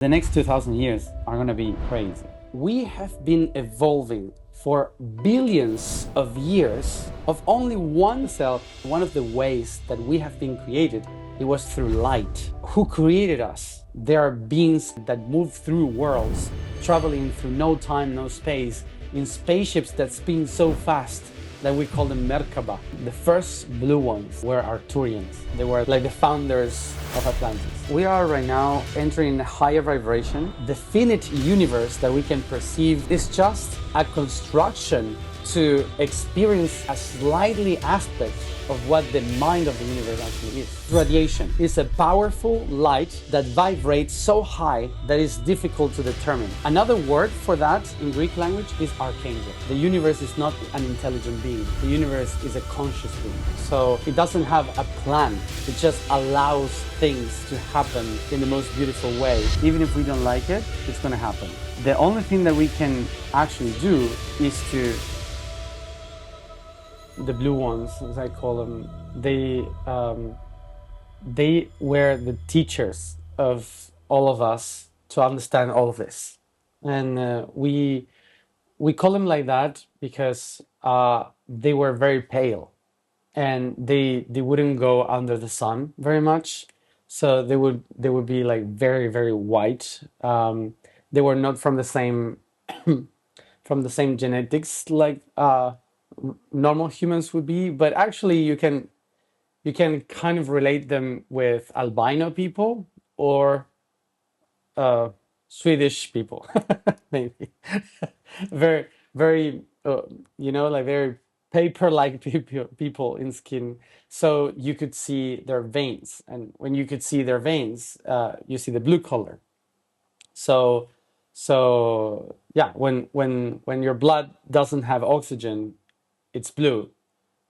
The next 2000 years are going to be crazy. We have been evolving for billions of years of only one cell. One of the ways that we have been created, it was through light. Who created us? There are beings that move through worlds, traveling through no time, no space, in spaceships that spin so fast that we call them Merkaba. The first blue ones were Arturians. They were like the founders of Atlantis. We are right now entering a higher vibration. The finite universe that we can perceive is just a construction to experience a slightly aspect of what the mind of the universe actually is. Radiation is a powerful light that vibrates so high that it's difficult to determine. Another word for that in Greek language is archangel. The universe is not an intelligent being. The universe is a conscious being. So it doesn't have a plan. It just allows things to happen in the most beautiful way. Even if we don't like it, it's going to happen. The only thing that we can actually do is to the blue ones, as I call them, they were the teachers of all of us to understand all of this, and we call them like that because they were very pale, and they wouldn't go under the sun very much, so they would be like very very white. They were not from the same from the same genetics like normal humans would be, but actually you can kind of relate them with albino people or Swedish people, maybe. Very very like very paper-like people in skin. So you could see their veins, and when you could see their veins, you see the blue color. So yeah, when your blood doesn't have oxygen, it's blue.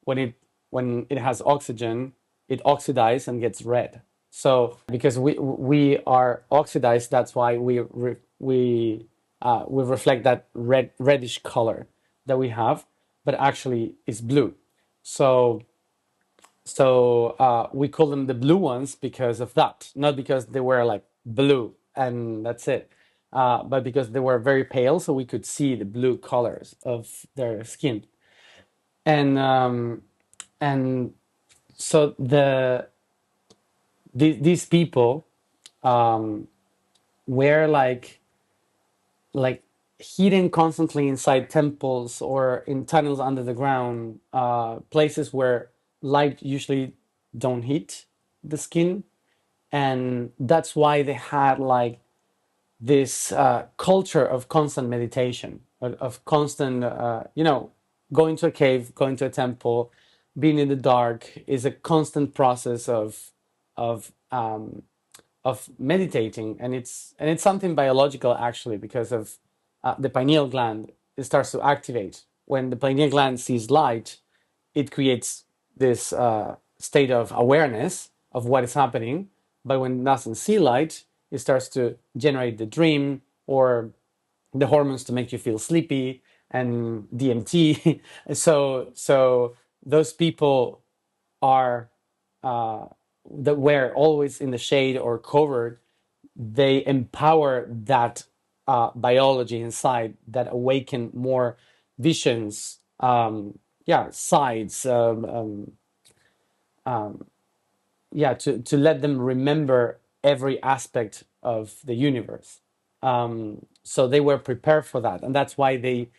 When it has oxygen, it oxidizes and gets red. So because we are oxidized, that's why we reflect that reddish color that we have, but actually it's blue. So we call them the blue ones because of that, not because they were like blue and that's it, but because they were very pale, so we could see the blue colors of their skin. And so these people were like hidden constantly inside temples or in tunnels under the ground, places where light usually don't hit the skin, and that's why they had like this culture of constant meditation, of constant, going to a cave, going to a temple, being in the dark is a constant process of um, of meditating, and it's something biological actually, because of the pineal gland. It starts to activate when the pineal gland sees light. It creates this state of awareness of what is happening, but when it doesn't see light, it starts to generate the dream or the hormones to make you feel sleepy and DMT. So those people are that were always in the shade or covered. They empower that biology inside, that awaken more visions, sides, to let them remember every aspect of the universe. So they were prepared for that, and that's why they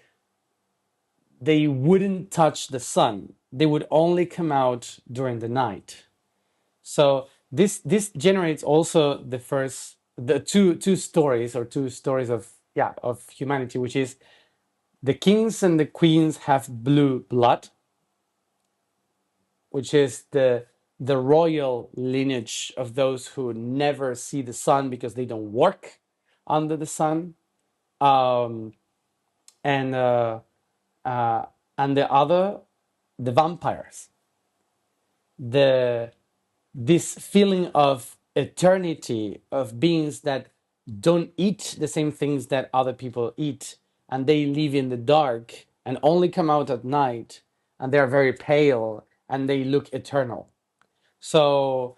wouldn't touch the sun. They would only come out during the night. So this generates also the two stories, or two stories of humanity, which is the kings and the queens have blue blood, which is the royal lineage of those who never see the sun because they don't work under the sun, um, and the other, the vampires, the this feeling of eternity, of beings that don't eat the same things that other people eat, and they live in the dark and only come out at night, and they're very pale and they look eternal. So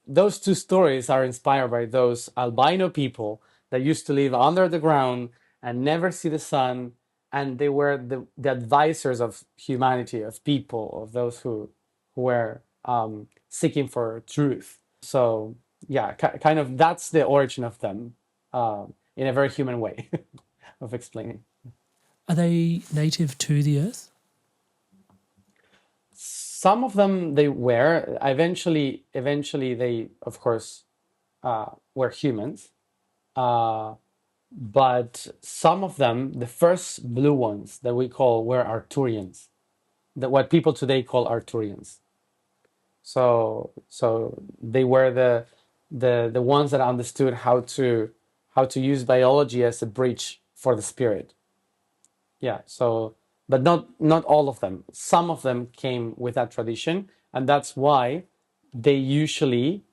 those two stories are inspired by those albino people that used to live under the ground and never see the sun, and they were the advisors of humanity, of people, of those who were seeking for truth. So yeah, kind of that's the origin of them, in a very human way of explaining. Are they native to the Earth? Some of them they were eventually they of course were humans, uh, but some of them, the first blue ones that we call, were Arcturians, that what people today call Arcturians. So they were the ones that understood how to use biology as a bridge for the spirit. Yeah. So, but not all of them. Some of them came with that tradition, and that's why they usually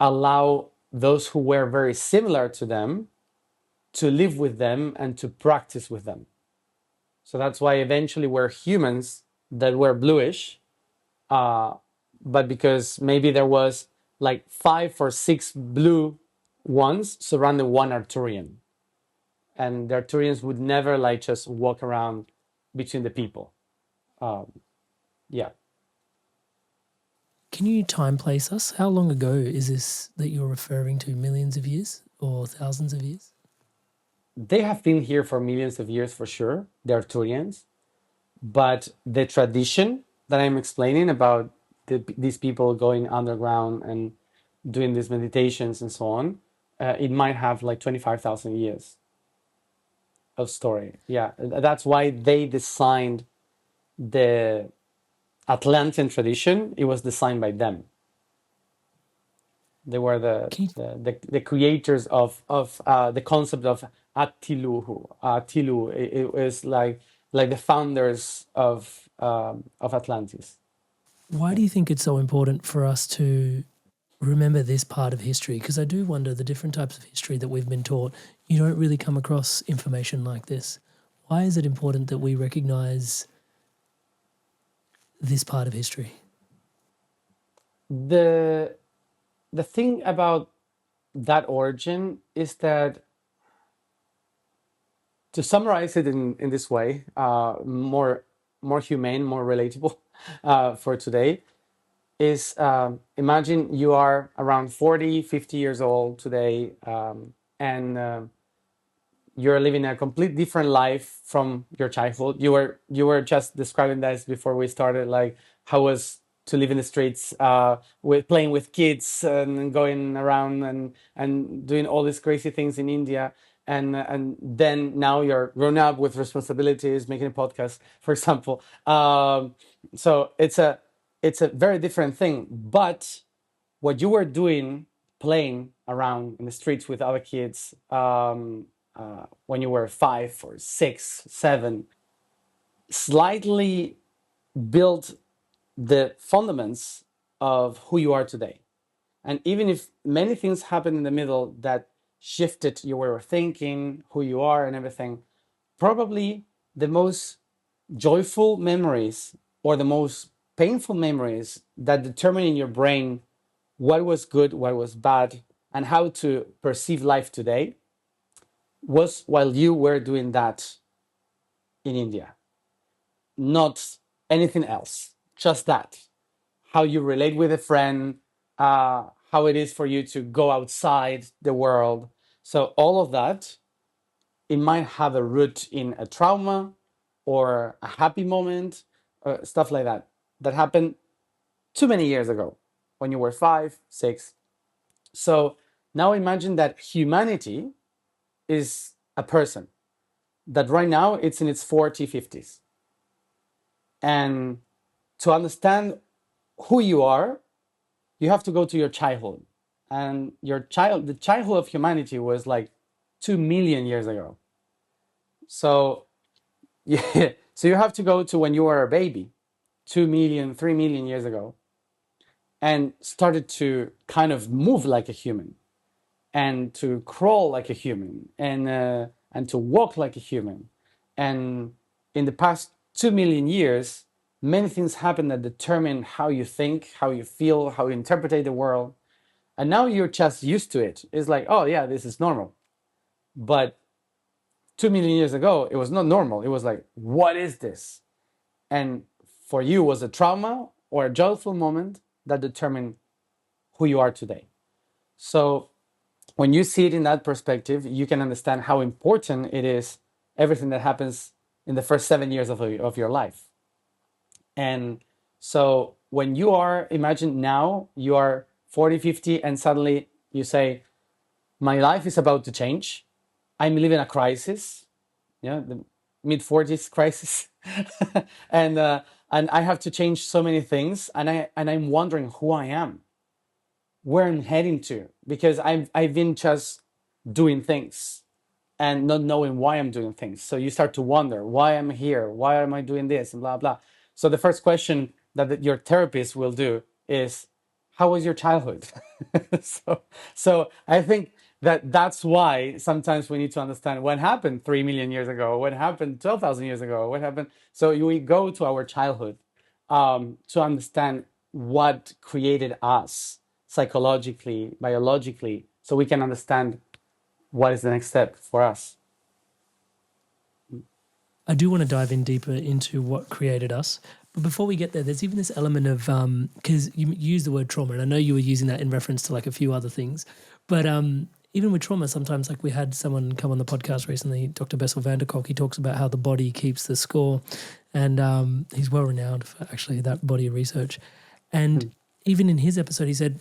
allow those who were very similar to them to live with them and to practice with them. So that's why eventually we're humans that were bluish, uh, but because maybe there was like 5 or 6 blue ones surrounding one Arcturian, and the Arcturians would never like just walk around between the people. Yeah, Can you time place us? How long ago is this that you're referring to? Millions of years or thousands of years? they have been here for millions of years for sure, the Arcturians. But the tradition that I'm explaining about these people going underground and doing these meditations and so on, it might have like 25,000 years of story. Yeah, that's why they designed the Atlantean tradition. It was designed by them. They were Can you, the creators of the concept of Atiluhu. Atilu it is like the founders of Atlantis. why do you think it's so important for us to remember this part of history? Because I do wonder the different types of history that we've been taught. You don't really come across information like this. Why is it important that we recognize this part of history? The the thing about that origin is that, to summarize it in this way, more humane, more relatable for today, is, imagine you are around 40, 50 years old today, and you're living a complete different life from your childhood. You were just describing this before we started, like how was to live in the streets, with playing with kids and going around and doing all these crazy things in India. And then now you're grown up with responsibilities, making a podcast, for example. So it's a very different thing. But what you were doing, playing around in the streets with other kids, when you were 5 or 6, 7, slightly built the fundaments of who you are today. And even if many things happened in the middle that shifted your way of thinking, who you are, and everything, probably the most joyful memories or the most painful memories that determine in your brain what was good, what was bad, and how to perceive life today was while you were doing that in India. Not anything else, just that. How you relate with a friend, how it is for you to go outside the world. So, all of that, it might have a root in a trauma or a happy moment, stuff like that, that happened too many years ago when you were 5, 6. So, now imagine that humanity is a person that right now it's in its 40s, 50s. And to understand who you are, you have to go to your childhood. And the childhood of humanity was like 2 million years ago. So, yeah, so you have to go to when you were a baby, 2 million, 3 million years ago, and started to kind of move like a human, and to crawl like a human, and to walk like a human. And in the past 2 million years, many things happen that determine how you think, how you feel, how you interpret the world. And now you're just used to it. It's like, oh yeah, this is normal. But 2 million years ago, it was not normal. It was like, what is this? And for you, was a trauma or a joyful moment that determined who you are today. So when you see it in that perspective, you can understand how important it is, everything that happens in the first 7 years of your life. And so when you are, imagine now you are 40, 50, and suddenly you say, my life is about to change. I'm living a crisis, yeah, the mid 40s crisis, and and I have to change so many things, and I'm wondering who I am, where I'm heading to, because I've been just doing things and not knowing why I'm doing things. So you start to wonder why I'm here, why am I doing this, and blah blah. So the first question that your therapist will do is, "How was your childhood?" so so I think that that's why sometimes we need to understand what happened 3 million years ago, what happened 12,000 years ago, what happened. So we go to our childhood to understand what created us psychologically, biologically, so we can understand what is the next step for us. I do want to dive in deeper into what created us. But before we get there, there's even this element of because you use the word trauma, and I know you were using that in reference to like a few other things. But even with trauma, sometimes like we had someone come on the podcast recently, Dr. Bessel van der Kolk. He talks about how the body keeps the score, and he's well renowned for actually that body of research. And even in his episode, he said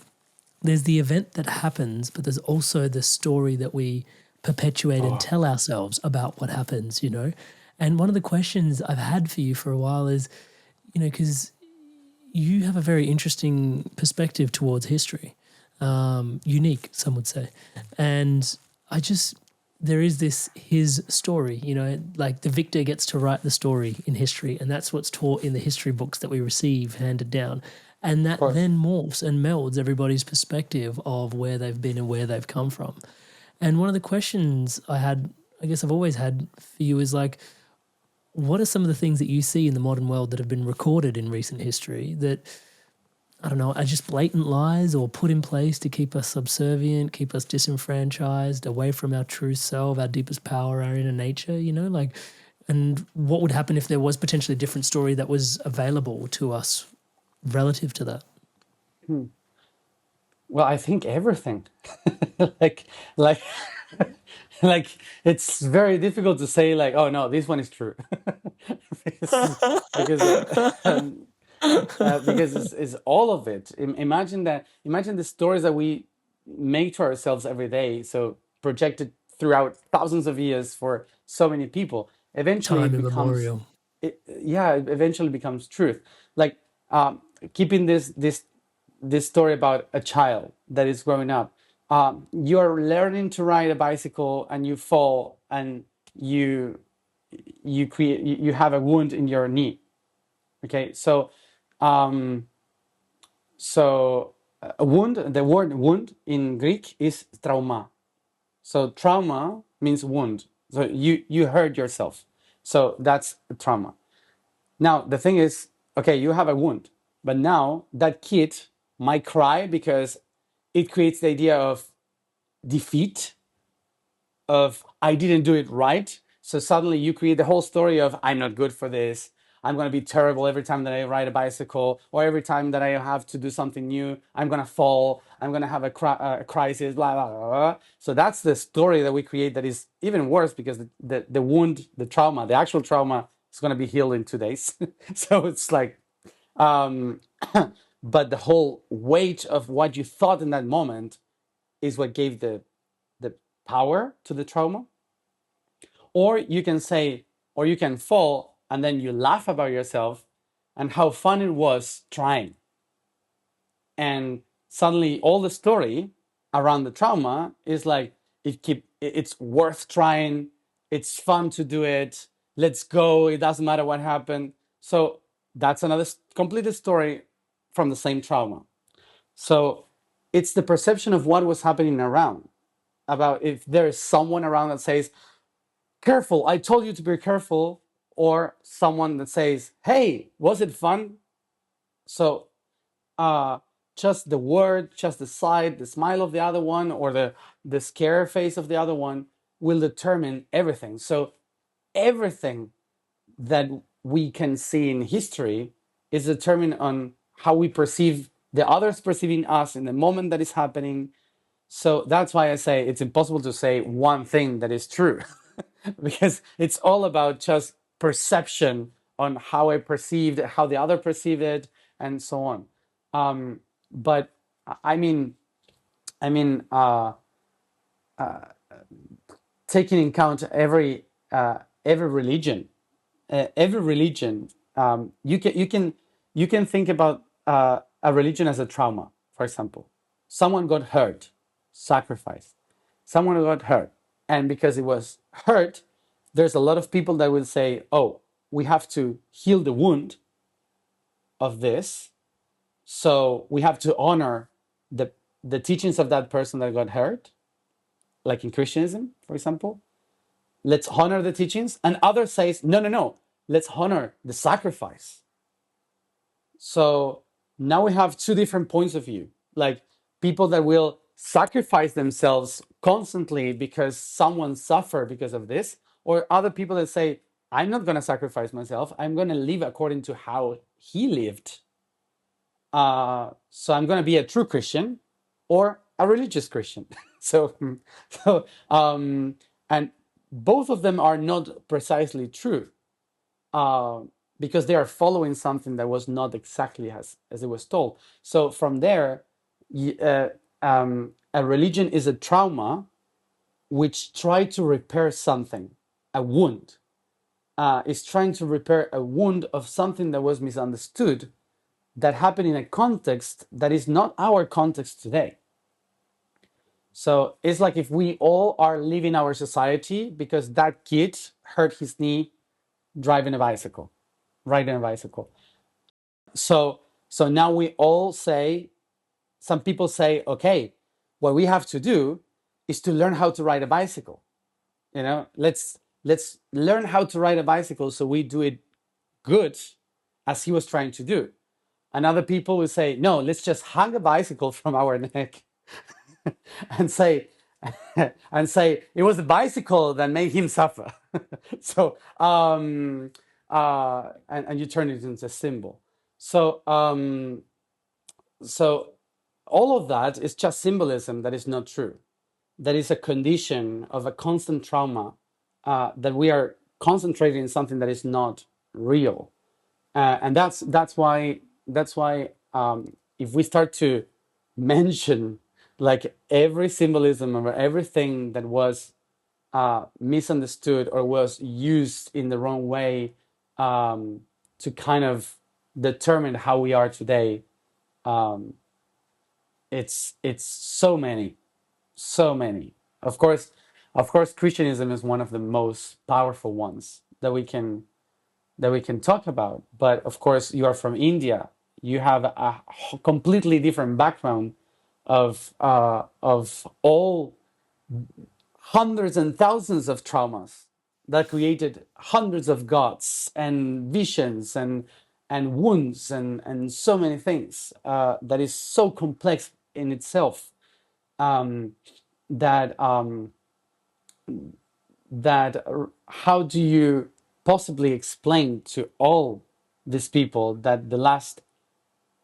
there's the event that happens, but there's also the story that we perpetuate and Oh, tell ourselves about what happens, you know? And one of the questions I've had for you for a while is, you know, because you have a very interesting perspective towards history, unique, some would say. And I just, there is this his story, you know, like the victor gets to write the story in history, and that's what's taught in the history books that we receive handed down. And of that course. then morphs and melds everybody's perspective of where they've been and where they've come from. And one of the questions I had, I guess I've always had for you is like, what are some of the things that you see in the modern world that have been recorded in recent history that, I don't know, are just blatant lies or put in place to keep us subservient, keep us disenfranchised, away from our true self, our deepest power, our inner nature, you know, like, and what would happen if there was potentially a different story that was available to us relative to that? Well, I think everything. like like like it's very difficult to say like, oh no, this one is true. because because because it's all of it. Imagine that. Imagine the stories that we make to ourselves every day. So projected throughout thousands of years for so many people. Eventually, Time it becomes, immemorial. yeah, it eventually becomes truth. Like keeping this story about a child that is growing up. You're learning to ride a bicycle and you fall and you you have a wound in your knee. Okay, so um, a wound. The word wound in Greek is trauma. So trauma means wound. So you hurt yourself. So that's a trauma. Now the thing is, okay, you have a wound, but now that kid might cry because it creates the idea of defeat, of I didn't do it right. So suddenly you create the whole story of I'm not good for this. I'm going to be terrible every time that I ride a bicycle, or every time that I have to do something new. I'm going to fall. I'm going to have a crisis, blah, blah, blah, blah. So that's the story that we create that is even worse because the wound, the trauma, the actual trauma is going to be healed in 2 days. So it's like, um, but the whole weight of what you thought in that moment is what gave the power to the trauma. Or you can say, or you can fall and then you laugh about yourself and how fun it was trying. And suddenly all the story around the trauma is like it's worth trying, it's fun to do it, let's go, it doesn't matter what happened. So that's another completed story from the same trauma. So it's the perception of what was happening around, about if there is someone around that says, careful, I told you to be careful, or someone that says, hey, was it fun? So just the word, just the sight, the smile of the other one, or the scare face of the other one will determine everything. So everything that we can see in history is determined on how we perceive the others perceiving us in the moment that is happening. So that's why I say it's impossible to say one thing that is true because it's all about just perception on how I perceived, how the other perceived it, and so on. But I mean, I mean, taking into account every religion, you can think about a religion as a trauma. For example, someone got hurt, sacrificed. Someone got hurt, and because it was hurt, there's a lot of people that will say, "Oh, we have to heal the wound of this, so we have to honor the teachings of that person that got hurt." Like in Christianism, for example, let's honor the teachings. And others says, no, no, no, let's honor the sacrifice. So now we have two different points of view, like people that will sacrifice themselves constantly because someone suffered because of this, or other people that say, I'm not going to sacrifice myself, I'm going to live according to how he lived. So I'm going to be a true Christian or a religious Christian. so, and both of them are not precisely true, because they are following something that was not exactly as it was told. So from there, a religion is a trauma which try to repair something, a wound. Is trying to repair a wound of something that was misunderstood, that happened in a context that is not our context today. So it's like if we all are leaving our society because that kid hurt his knee driving a bicycle, riding a bicycle. So now we all say, some people say, okay, what we have to do is to learn how to ride a bicycle. Let's learn how to ride a bicycle so we do it good as he was trying to do. And other people will say, no, let's just hang a bicycle from our neck and say, it was the bicycle that made him suffer. So, and you turn it into a symbol. So all of that is just symbolism that is not true. That is a condition of a constant trauma, that we are concentrating in something that is not real. And that's why if we start to mention like every symbolism or everything that was misunderstood or was used in the wrong way, to kind of determine how we are today, it's so many. Of course, Christianism is one of the most powerful ones that we can talk about. But of course, you are from India. You have a completely different background of all hundreds and thousands of traumas that created hundreds of gods and visions and wounds and so many things, that is so complex in itself, that how do you possibly explain to all these people that the last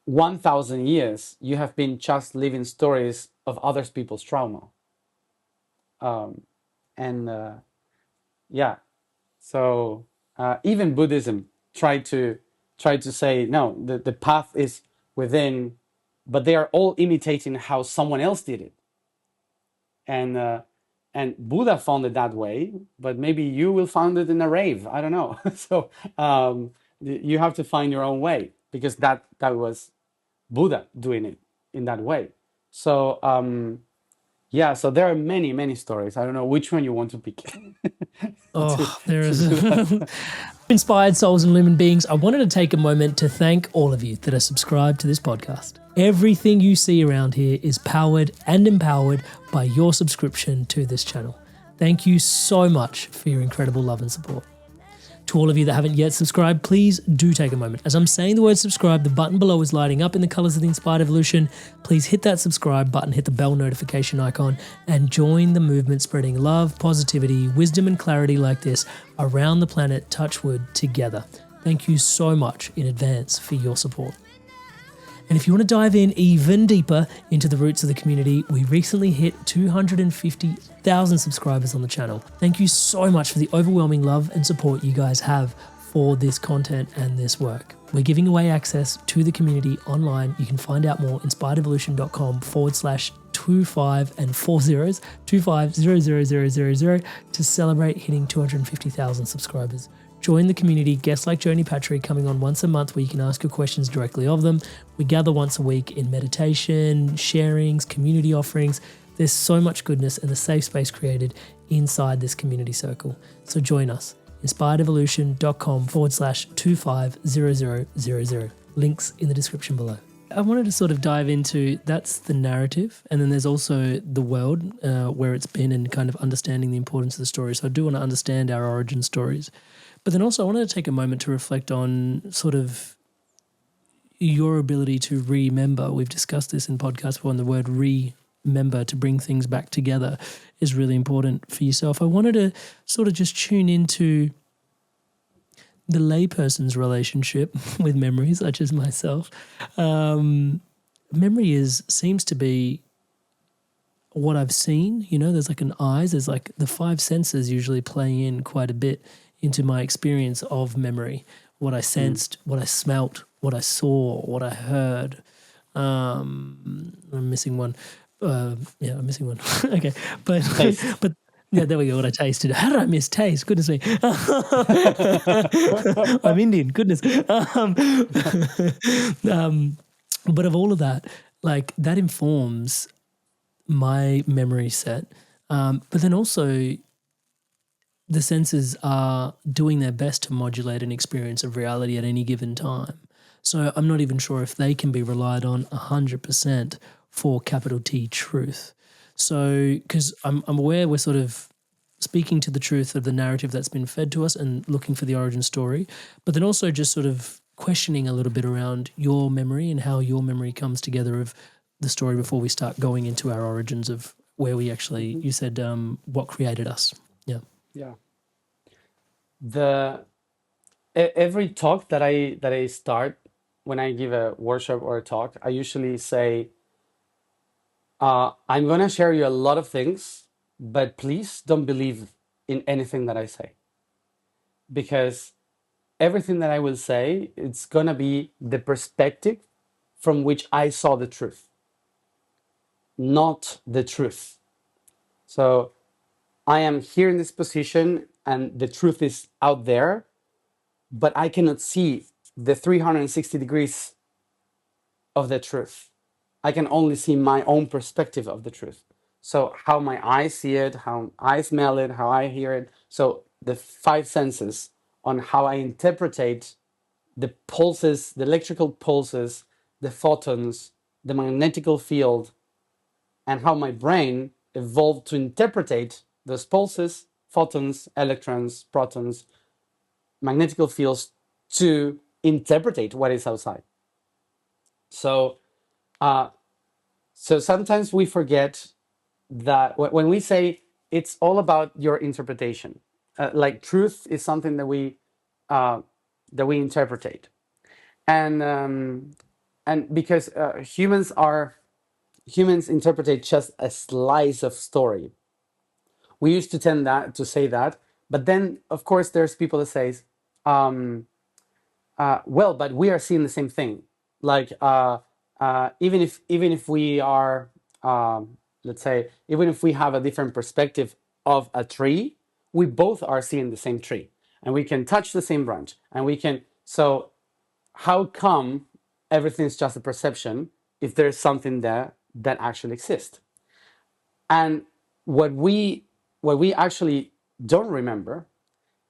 1,000 years you have been just living stories of other people's trauma? And yeah, so even Buddhism tried to say, no, the path is within, but they are all imitating how someone else did it. And Buddha found it that way, but maybe you will find it in a rave. I don't know. So you have to find your own way, because that was Buddha doing it in that way. So yeah, so there are many stories. I don't know which one you want to pick. Oh, there is inspired souls and lumen beings. I wanted to take a moment to thank all of you that are subscribed to this podcast. Everything you see around here is powered and empowered by your subscription to this channel. Thank you so much for your incredible love and support. To all of you that haven't yet subscribed, please do take a moment. As I'm saying the word subscribe, the button below is lighting up in the colors of the Inspired Evolution. Please hit that subscribe button, hit the bell notification icon, and join the movement spreading love, positivity, wisdom, and clarity like this around the planet, touch wood, together. Thank you so much in advance for your support. And if you want to dive in even deeper into the roots of the community, we recently hit 250,000 subscribers on the channel. Thank you so much for the overwhelming love and support you guys have for this content and this work. We're giving away access to the community online. You can find out more inspiredevolution.com/25 and 40s 25 to celebrate hitting 250,000 subscribers. Join the community, guests like Joni Patry coming on once a month where you can ask your questions directly of them. We gather once a week in meditation, sharings, community offerings. There's so much goodness and a safe space created inside this community circle. So join us, inspiredevolution.com/250000. Links in the description below. I wanted to sort of dive into, that's the narrative, and then there's also the world where it's been and kind of understanding the importance of the story. So I do want to understand our origin stories. But then also I wanted to take a moment to reflect on sort of your ability to remember. We've discussed this in podcasts before, and the word remember, to bring things back together, is really important for yourself. I wanted to sort of just tune into the layperson's relationship with memory, such as myself. Memory seems to be what I've seen. You know, there's like an eyes, there's like the five senses usually play in quite a bit into my experience of memory. What I sensed, what I smelt, what I saw, what I heard. I'm missing one. I'm missing one. Okay, but Taste. but yeah, there we go. What I tasted. How did I miss taste? Goodness me. I'm Indian. Goodness. But of all of that, like that informs my memory set. But then also, the senses are doing their best to modulate an experience of reality at any given time. So I'm not even sure if they can be relied on 100% for capital T truth. So, because I'm aware we're sort of speaking to the truth of the narrative that's been fed to us and looking for the origin story, but then also just sort of questioning a little bit around your memory and how your memory comes together of the story before we start going into our origins of where we actually, you said, what created us. Yeah. Yeah. Every talk that I start when I give a workshop or a talk, I usually say, I'm gonna share you a lot of things, but please don't believe in anything that I say, because everything that I will say, it's gonna be the perspective from which I saw the truth, not the truth. So I am here in this position and the truth is out there, but I cannot see the 360 degrees of the truth. I can only see my own perspective of the truth. So how my eyes see it, how I smell it, how I hear it. So the five senses on how I interpretate the pulses, the electrical pulses, the photons, the magnetical field, and how my brain evolved to interpretate those pulses, photons, electrons, protons, magnetical fields to interpretate what is outside. So, so sometimes we forget that when we say it's all about your interpretation, like truth is something that we interpretate, and because humans interpret just a slice of story. We used to tend that to say that, but then of course there's people that says, um, well, but we are seeing the same thing. Like even if we are, let's say, even if we have a different perspective of a tree, we both are seeing the same tree, and we can touch the same branch, and we can. So how come everything's just a perception if there's something there that actually exists? And what we actually don't remember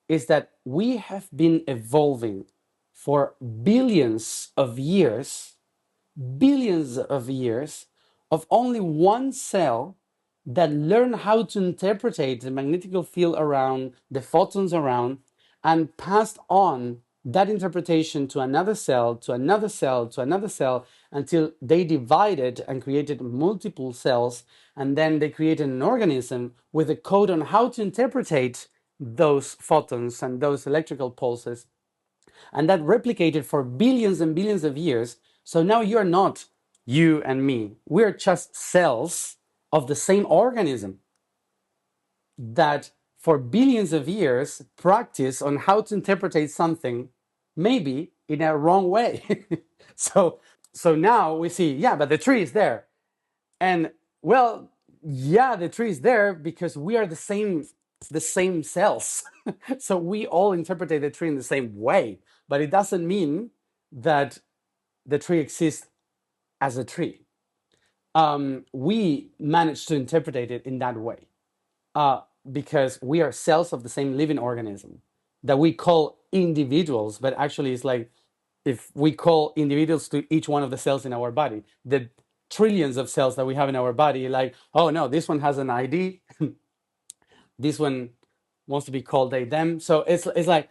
is that we have been evolving for billions of years of only one cell that learned how to interpret the magnetic field around, the photons around, and passed on that interpretation to another cell, to another cell, to another cell, until they divided and created multiple cells. And then they created an organism with a code on how to interpret those photons and those electrical pulses. And that replicated for billions and billions of years. So now you're not you and me. We're just cells of the same organism that for billions of years practice on how to interpret something, maybe in a wrong way. so so now we see, yeah, but the tree is there. And well, yeah, the tree is there because we are the same cells. So we all interpret the tree in the same way, but it doesn't mean that the tree exists as a tree. We manage to interpret it in that way, because we are cells of the same living organism that we call individuals, but actually it's like if we call individuals to each one of the cells in our body, the trillions of cells that we have in our body, like, oh no, this one has an ID, this one wants to be called they them. So it's like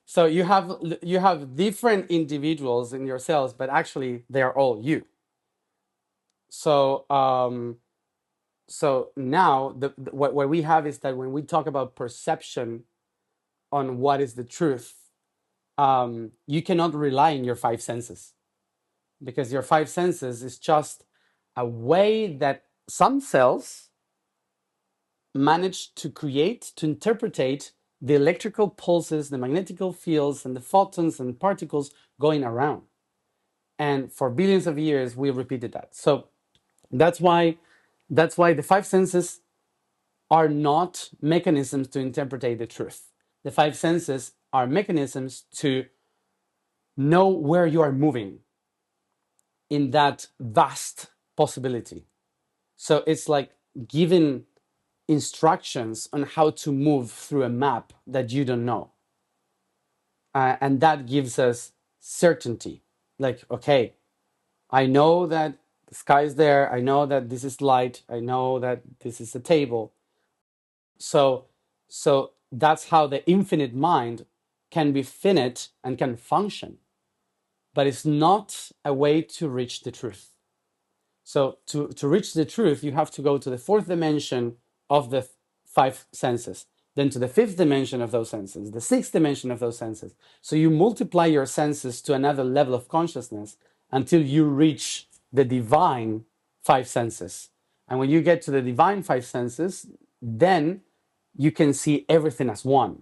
so you have different individuals in your cells, but actually they are all you. So so now what we have is that when we talk about perception on what is the truth, you cannot rely on your five senses, because your five senses is just a way that some cells manage to create, to interpretate the electrical pulses, the magnetical fields, and the photons and particles going around. And for billions of years, we repeated that. So that's why the five senses are not mechanisms to interpret the truth. The five senses are mechanisms to know where you are moving in that vast possibility. So it's like giving instructions on how to move through a map that you don't know. And that gives us certainty. Like, okay, I know that the sky is there. I know that this is light. I know that this is a table. So, so that's how the infinite mind can be finite and can function. But it's not a way to reach the truth. So to reach the truth, you have to go to the fourth dimension of the five senses, then to the fifth dimension of those senses, the sixth dimension of those senses. So you multiply your senses to another level of consciousness until you reach the divine five senses. And when you get to the divine five senses, then you can see everything as one.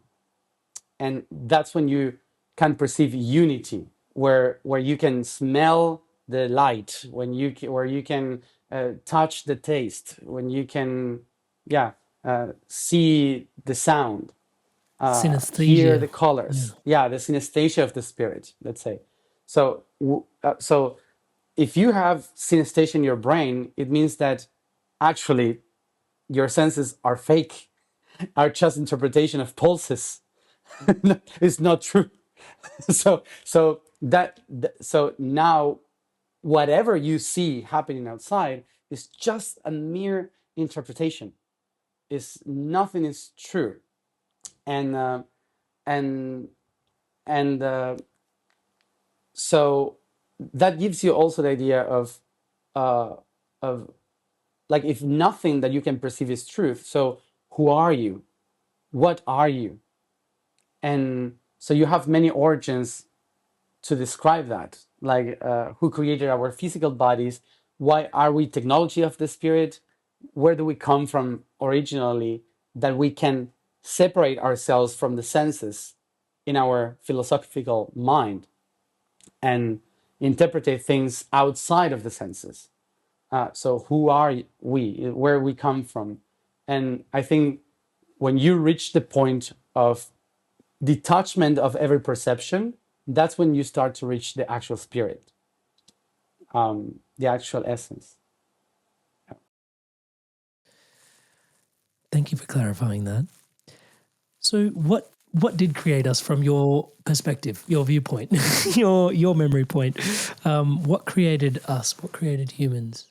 And that's when you can perceive unity, where you can smell the light, where you can touch the taste, when you can, yeah, see the sound, hear Synesthesia. the colors, yeah, the synesthesia of the spirit, let's say. So so if you have synesthesia in your brain, it means that actually your senses are fake, are just interpretation of pulses. It's not true. So now whatever you see happening outside is just a mere interpretation. Is nothing is true. And uh, and and uh, so that gives you also the idea uh, of like, if nothing that you can perceive is truth, so who are you? What are you? And so you have many origins to describe that, like who created our physical bodies, why are we technology of the spirit, where do we come from originally, that we can separate ourselves from the senses in our philosophical mind and interpret things outside of the senses. So who are we, where we come from? And I think when you reach the point of detachment of every perception, that's when you start to reach the actual spirit, the actual essence. Thank you for clarifying that. So what did create us from your perspective, your viewpoint, your memory point? What created us? What created humans?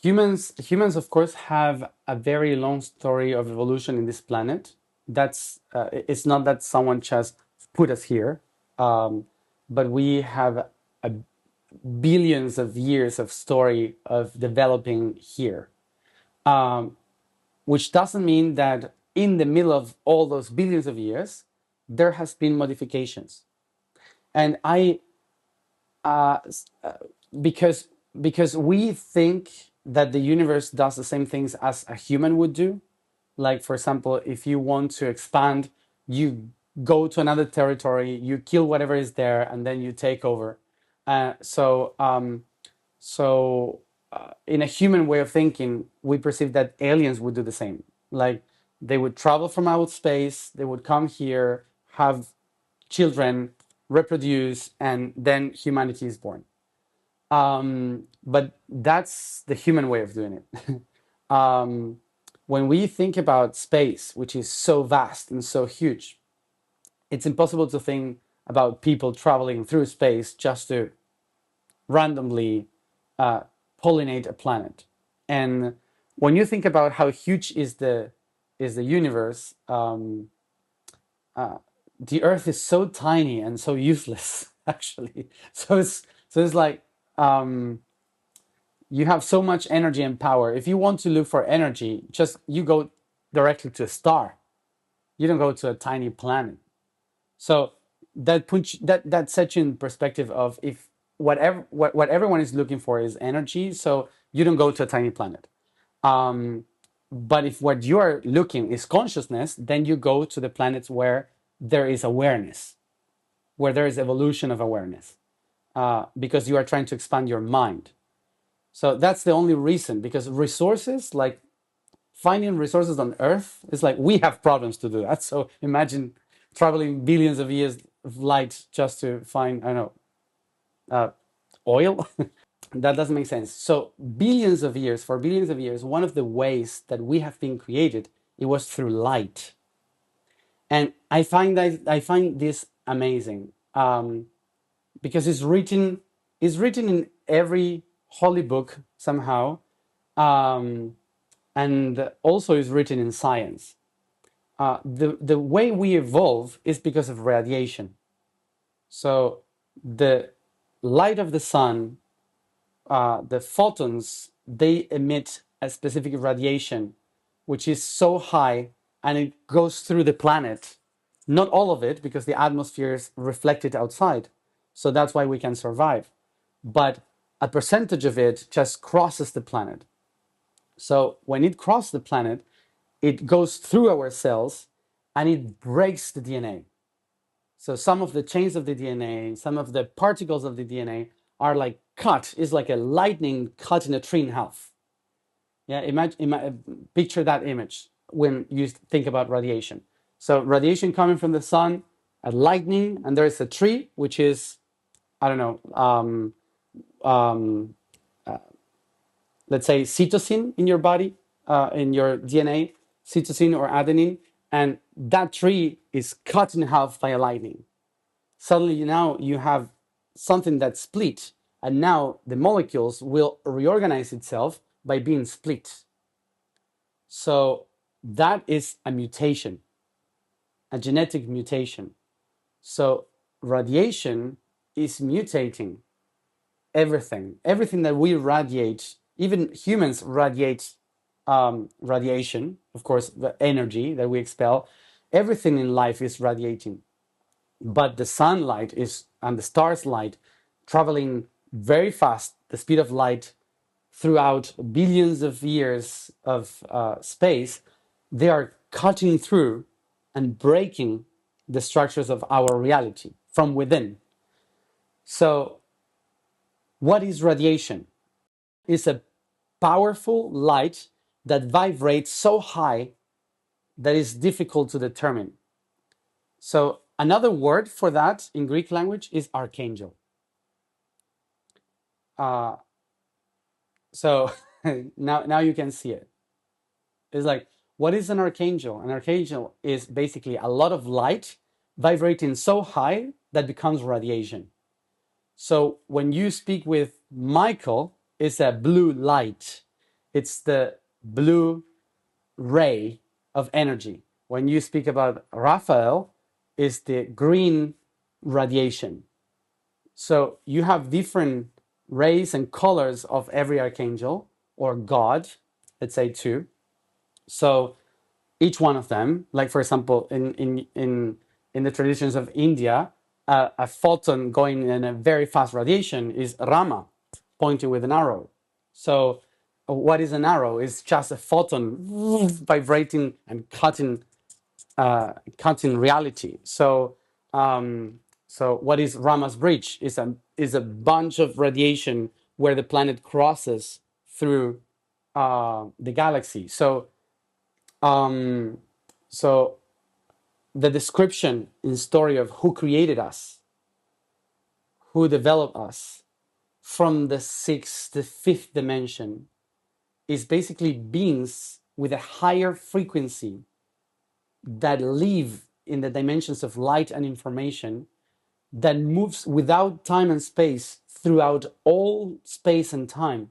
Humans, of course, have a very long story of evolution in this planet. it's not that someone just put us here, um, but we have a billions of years of story of developing here, um, which doesn't mean that in the middle of all those billions of years there has been modifications. And I uh, because we think that the universe does the same things as a human would do. Like, for example, if you want to expand, you go to another territory, you kill whatever is there, and then you take over. Uh, so, um, so, in a human way of thinking, we perceive that aliens would do the same. Like, they would travel from outer space, they would come here, have children, reproduce, and then humanity is born. But that's the human way of doing it. um, when we think about space, which is so vast and so huge, it's impossible to think about people traveling through space just to randomly uh, pollinate a planet. And when you think about how huge is the universe, the Earth is so tiny and so useless, actually. So it's like, um, you have so much energy and power. If you want to look for energy, just you go directly to a star. You don't go to a tiny planet. So that sets you in perspective of, if what everyone is looking for is energy, so you don't go to a tiny planet. Um, but if what you are looking is consciousness, then you go to the planets where there is awareness, where there is evolution of awareness, because you are trying to expand your mind. So that's the only reason, because resources, like finding resources on Earth, is like we have problems to do that. So imagine traveling billions of years of light just to find, I don't know, uh, oil. That doesn't make sense. So for billions of years, one of the ways that we have been created, it was through light. And I find this amazing, because it's written in every holy book somehow, um, and also is written in science. The way we evolve is because of radiation. So the light of the sun, the photons, they emit a specific radiation, which is so high, and it goes through the planet. Not all of it, because the atmosphere is reflected outside. So that's why we can survive. But a percentage of it just crosses the planet. So when it crosses the planet, it goes through our cells and it breaks the DNA. So some of the chains of the DNA, some of the particles of the DNA are like cut. It's like a lightning cut in a tree in half. Yeah, picture that image when you think about radiation. So radiation coming from the sun, a lightning, and there is a tree, which is, I don't know, um, let's say cytosine in your body, in your DNA, cytosine or adenine, and that tree is cut in half by a lightning. Suddenly now you have something that's split, and now the molecules will reorganize itself by being split. So that is a mutation, a genetic mutation. So radiation is mutating everything that we radiate. Even humans radiate radiation, of course, the energy that we expel. Everything in life is radiating, but the sunlight is and the stars light traveling very fast, the speed of light, throughout billions of years of space. They are cutting through and breaking the structures of our reality from within. So what is radiation? It's a powerful light that vibrates so high that it's difficult to determine. So another word for that in Greek language is archangel. Uh, so now you can see it. It's like, what is an archangel? An archangel is basically a lot of light vibrating so high that becomes radiation. So when you speak with Michael, it's a blue light. It's the blue ray of energy. When you speak about Raphael, is the green radiation. So you have different rays and colors of every archangel or god, let's say two. So each one of them, like for example, in the traditions of India, a photon going in a very fast radiation is Rama, pointing with an arrow. So what is an arrow? It's just a photon vibrating and cutting reality. So what is Rama's bridge? Is a bunch of radiation where the planet crosses through the galaxy. Um, so the description in story of who created us, who developed us from the fifth dimension, is basically beings with a higher frequency that live in the dimensions of light and information, that moves without time and space throughout all space and time.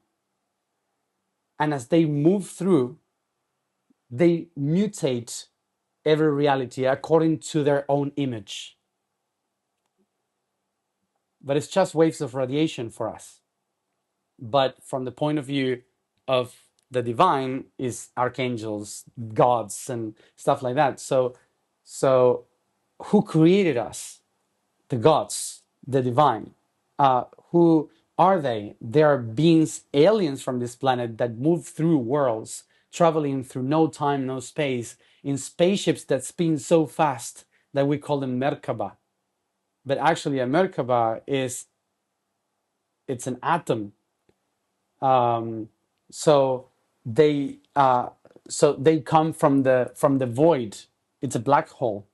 And as they move through, they mutate every reality according to their own image. But it's just waves of radiation for us. But from the point of view of the divine, is archangels, gods, and stuff like that. So who created us? The gods, the divine. Who are they? They are beings, aliens from this planet that move through worlds, traveling through no time, no space, in spaceships that spin so fast that we call them Merkaba. But actually, a Merkaba it's an atom. So they come from the void. It's a black hole.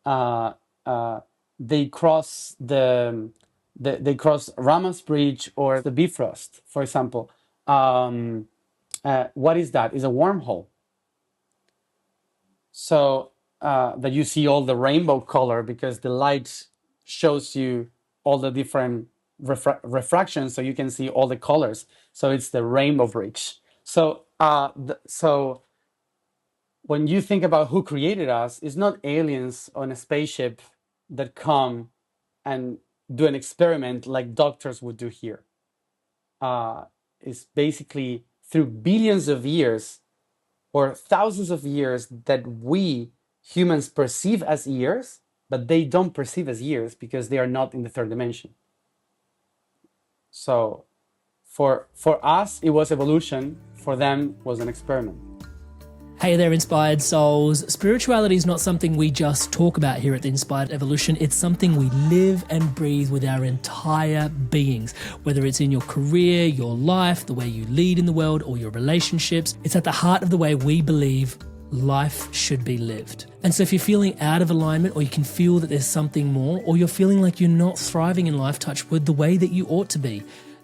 Uh, uh, they cross they cross Rama's bridge or the Bifrost, for example. What is that? Is a wormhole. So that you see all the rainbow color because the light shows you all the different refractions, so you can see all the colors. So it's the rainbow bridge. So when you think about who created us, it's not aliens on a spaceship that come and do an experiment like doctors would do here. It's basically through billions of years or thousands of years that we humans perceive as years, but they don't perceive as years because they are not in the third dimension. So for us, it was evolution. For them, was an experiment. Hey there, Inspired Souls. Spirituality is not something we just talk about here at the Inspired Evolution. It's something we live and breathe with our entire beings. Whether it's in your career, your life, the way you lead in the world, or your relationships, it's at the heart of the way we believe life should be lived. And so if you're feeling out of alignment, or you can feel that there's something more, or you're feeling like you're not thriving in life, touch wood, the way that you ought to be,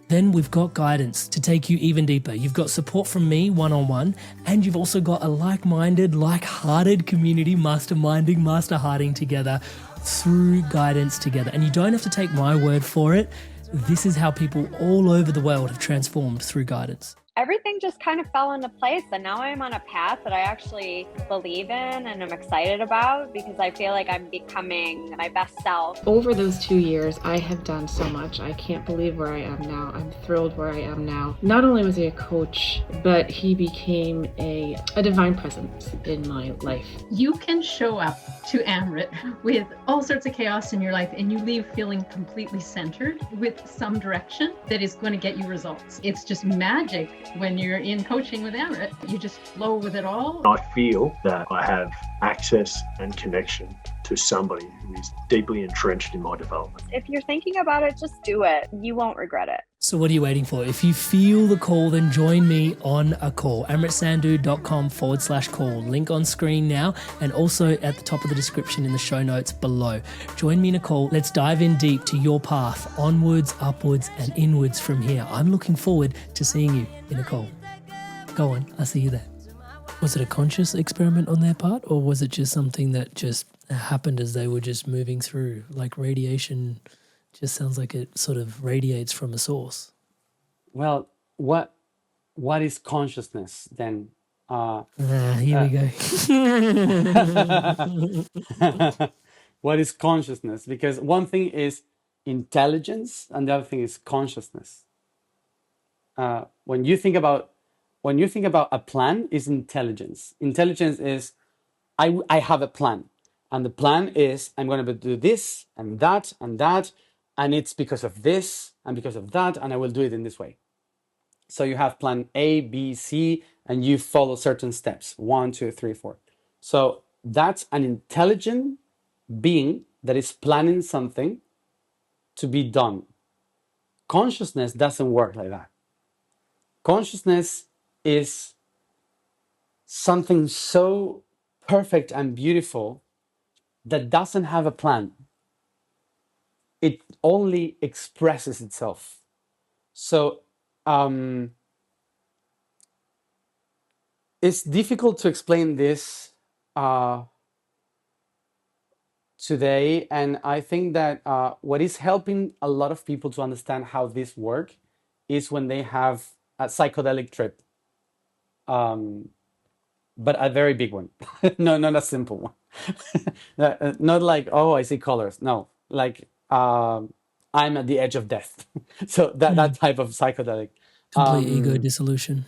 then we've got guidance to take you even deeper. You've got support from me one-on-one, and you've also got a like-minded, like-hearted community masterminding, master-hearting together through guidance together. And you don't have to take my word for it. This is how people all over the world have transformed through guidance. Everything just kind of fell into place, and now I'm on a path that I actually believe in and I'm excited about because I feel like I'm becoming my best self. Over those 2 years, I have done so much. I can't believe where I am now. I'm thrilled where I am now. Not only was he a coach, but he became a divine presence in my life. You can show up to Amrit with all sorts of chaos in your life and you leave feeling completely centered with some direction that is going to get you results. It's just magic when you're in coaching with Amrit. You just flow with it all. I feel that I have access and connection to somebody who is deeply entrenched in my development. If you're thinking about it, just do it. You won't regret it. So what are you waiting for? If you feel the call, then join me on a call. amritsandhu.com/call. Link on screen now and also at the top of the description in the show notes below. Join me in a call. Let's dive in deep to your path, onwards, upwards, and inwards from here. I'm looking forward to seeing you in a call. Go on, I'll see you there. Was it a conscious experiment on their part, or was it just something that just happened as they were just moving through? Like radiation just sounds like it sort of radiates from a source. Well, what is consciousness then? Here we go. What is consciousness? Because one thing is intelligence and the other thing is consciousness. When you think about a plan, is intelligence. Intelligence is I have a plan, and the plan is I'm going to do this and that and that, and it's because of this and because of that, and I will do it in this way. So you have plan A, B, C, and you follow certain steps. 1, 2, 3, 4. So that's an intelligent being that is planning something to be done. Consciousness doesn't work like that. Consciousness is something so perfect and beautiful that doesn't have a plan. It only expresses itself. So it's difficult to explain this today, and I think that what is helping a lot of people to understand how this works is when they have a psychedelic trip, but a very big one. No, not a simple one. Not like, oh, I see colors. No, like I'm at the edge of death. So that type of psychedelic. Complete ego dissolution.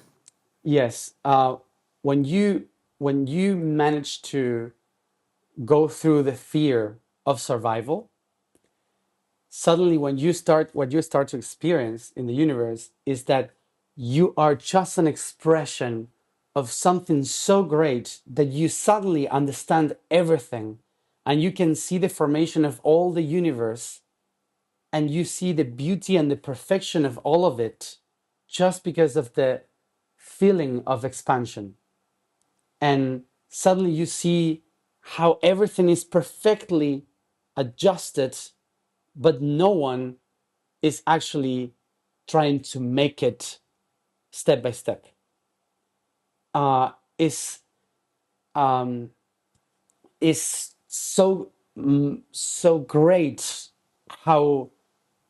Yes, when you manage to go through the fear of survival, suddenly what you start to experience in the universe is that you are just an expression of something so great that you suddenly understand everything, and you can see the formation of all the universe, and you see the beauty and the perfection of all of it just because of the feeling of expansion. And suddenly you see how everything is perfectly adjusted, but no one is actually trying to make it step by step. Is so great how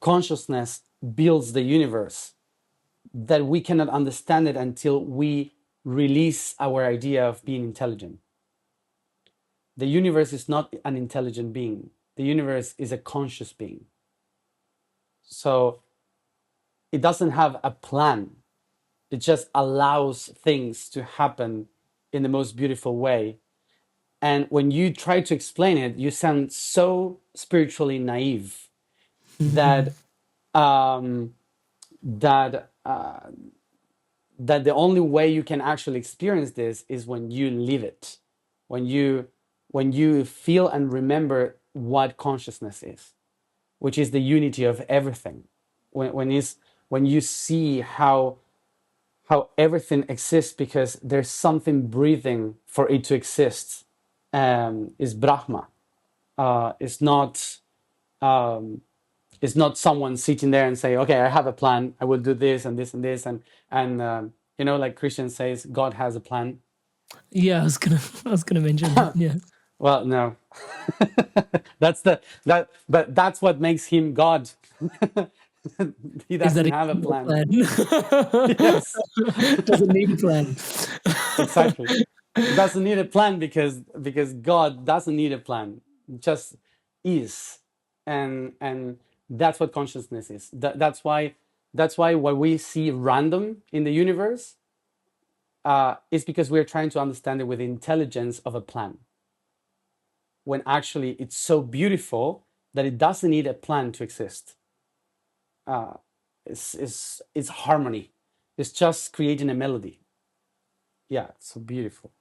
consciousness builds the universe that we cannot understand it until we release our idea of being intelligent. The universe is not an intelligent being. The universe is a conscious being. So it doesn't have a plan. It just allows things to happen in the most beautiful way. And when you try to explain it, you sound so spiritually naive that that the only way you can actually experience this is when you live it, when you feel and remember what consciousness is, which is the unity of everything. When you see how everything exists because there's something breathing for it to exist, is Brahma. It's not someone sitting there and say, okay, I have a plan, I will do this and this and this, and like Christian says, God has a plan. Yeah, I was gonna mention that. Yeah. Well, no. But that's what makes him God. He doesn't have a plan. Yes. Doesn't need a plan. Exactly. He doesn't need a plan because God doesn't need a plan. It just is. And that's what consciousness is. That's why what we see random in the universe is because we're trying to understand it with the intelligence of a plan, when actually it's so beautiful that it doesn't need a plan to exist. It's harmony. It's just creating a melody. Yeah, it's so beautiful.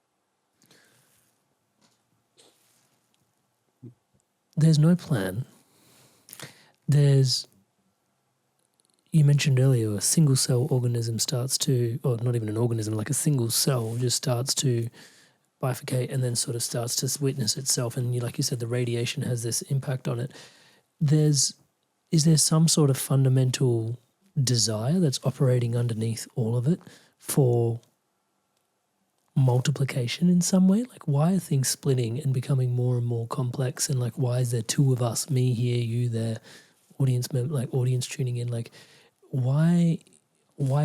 There's no plan. You mentioned earlier, a single cell organism starts to, or not even an organism, like a single cell just starts to bifurcate and then sort of starts to witness itself. And like you said, the radiation has this impact on it. Is there some sort of fundamental desire that's operating underneath all of it for multiplication in some way? Like, why are things splitting and becoming more and more complex? And like, why is there two of us, me here, you there, audience tuning in? Like, why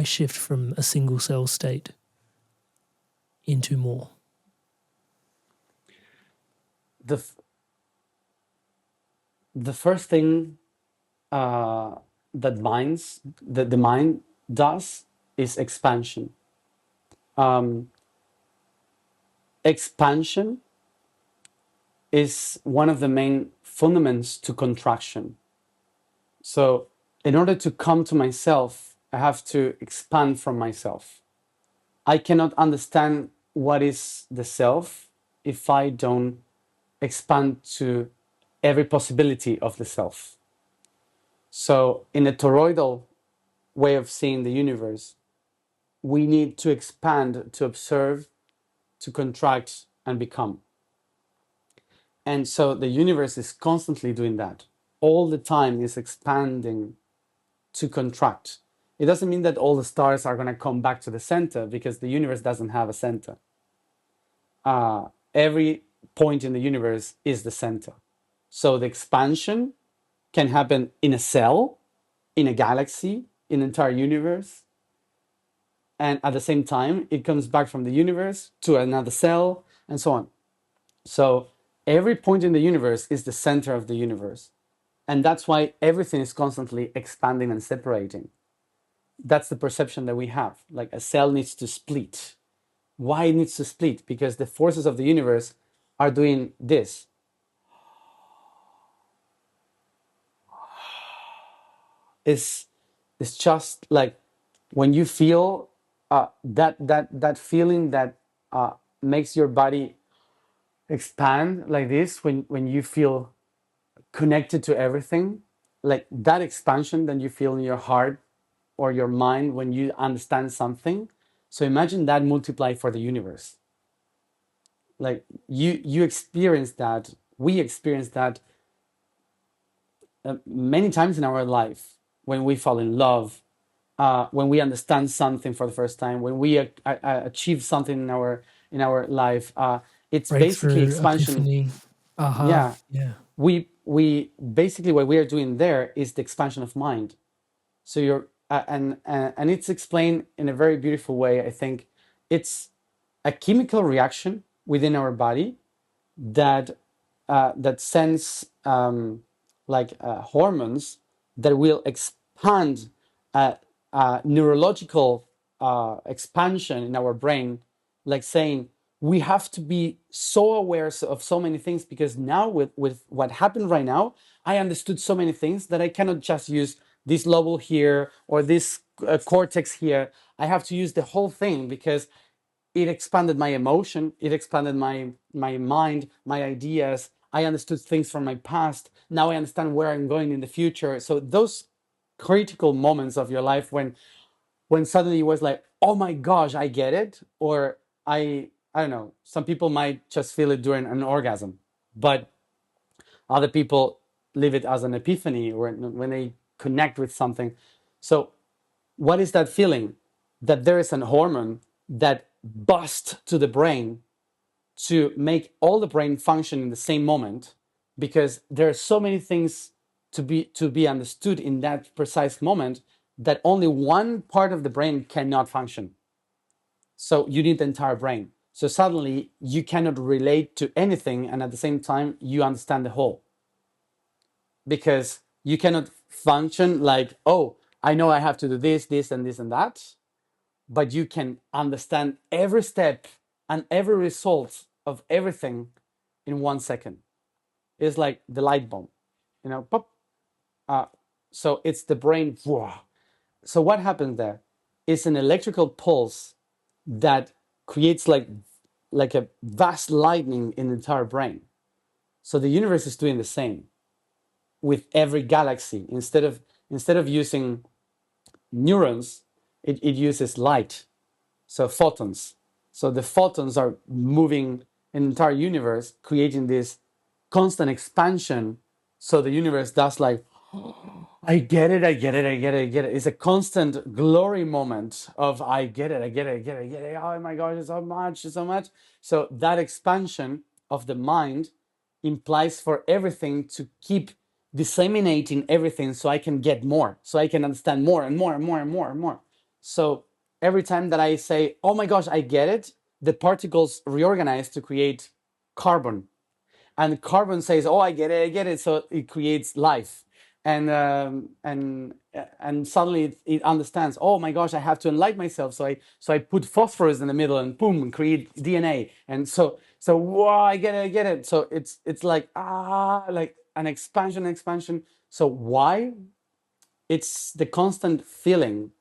shift from a single cell state? into more? The the first thing uh, that the mind does is expansion. Um, Expansion is one of the main fundamentals to contraction. So, in order to come to myself, I have to expand from myself. I cannot understand what is the self if I don't expand to every possibility of the self. So, in a toroidal way of seeing the universe, we need to expand to observe, to contract, and become. And so the universe is constantly doing that. All the time is expanding to contract. It doesn't mean that all the stars are going to come back to the center, because the universe doesn't have a center. Every point in the universe is the center. So the expansion can happen in a cell, in a galaxy, in an entire universe. And at the same time, it comes back from the universe to another cell, and so on. So every point in the universe is the center of the universe. And that's why everything is constantly expanding and separating. That's the perception that we have. Like a cell needs to split. Why it needs to split? Because the forces of the universe are doing this. It's just like when you feel that feeling that makes your body expand like this, when you feel connected to everything, like that expansion that you feel in your heart or your mind when you understand something. So imagine that multiply for the universe. Like you experience that, we experience that many times in our life, when we fall in love, when we understand something for the first time, when we achieve something in our life. It's basically Breakthrough, expansion. epiphany, aha. Yeah, Yeah. we basically, what we are doing there is the expansion of mind. So you're and it's explained in a very beautiful way. I think it's a chemical reaction within our body that that sends hormones that will expand neurological expansion in our brain, like saying we have to be so aware of so many things, because now with what happened right now, I understood so many things that I cannot just use this lobule here or this cortex here. I have to use the whole thing, because it expanded my emotion, it expanded my mind, my ideas. I understood things from my past. Now I understand where I'm going in the future. So those critical moments of your life, when suddenly it was like, oh my gosh, I get it, or I don't know, some people might just feel it during an orgasm, but other people live it as an epiphany, or when they connect with something. So what is that feeling? That there is an hormone that busts to the brain to make all the brain function in the same moment, because there are so many things to be understood in that precise moment, that only one part of the brain cannot function. So you need the entire brain. So suddenly you cannot relate to anything, and at the same time you understand the whole, because you cannot function like, oh, I know I have to do this, this, and this, and that, but you can understand every step and every result of everything in 1 second. It's like the light bulb, pop. So it's the brain. So what happens there? It's an electrical pulse that creates like a vast lightning in the entire brain. So the universe is doing the same with every galaxy. Instead of using neurons, it uses light. So photons. So the photons are moving in the entire universe, creating this constant expansion. So the universe does like, I get it, I get it, I get it, I get it. It's a constant glory moment of I get it, I get it, I get it, I get it. Oh my gosh, it's so much, it's so much. So that expansion of the mind implies for everything to keep disseminating everything, so I can get more, so I can understand more and more and more and more and more. So every time that I say, oh my gosh, I get it, the particles reorganize to create carbon, and carbon says, "Oh, I get it." So it creates life, and suddenly it understands. Oh my gosh, I have to enlighten myself. So I put phosphorus in the middle, and boom, and create DNA. And so wow, I get it. So it's like like an expansion. So why? It's the constant feeling,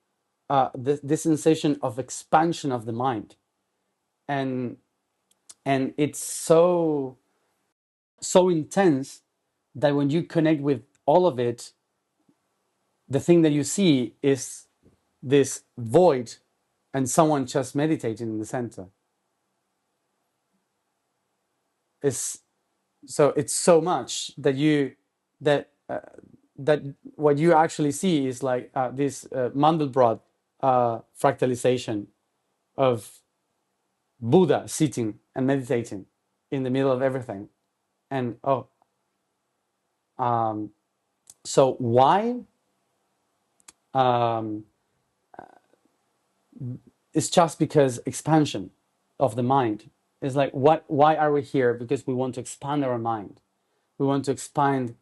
the sensation of expansion of the mind, and it's so intense that when you connect with all of it, the thing that you see is this void and someone just meditating in the center. It's it's so much that that what you actually see is like this Mandelbrot fractalization of Buddha sitting and meditating in the middle of everything. And so why? It's just because expansion of the mind is like, why are we here? Because we want to expand our mind. We want to expand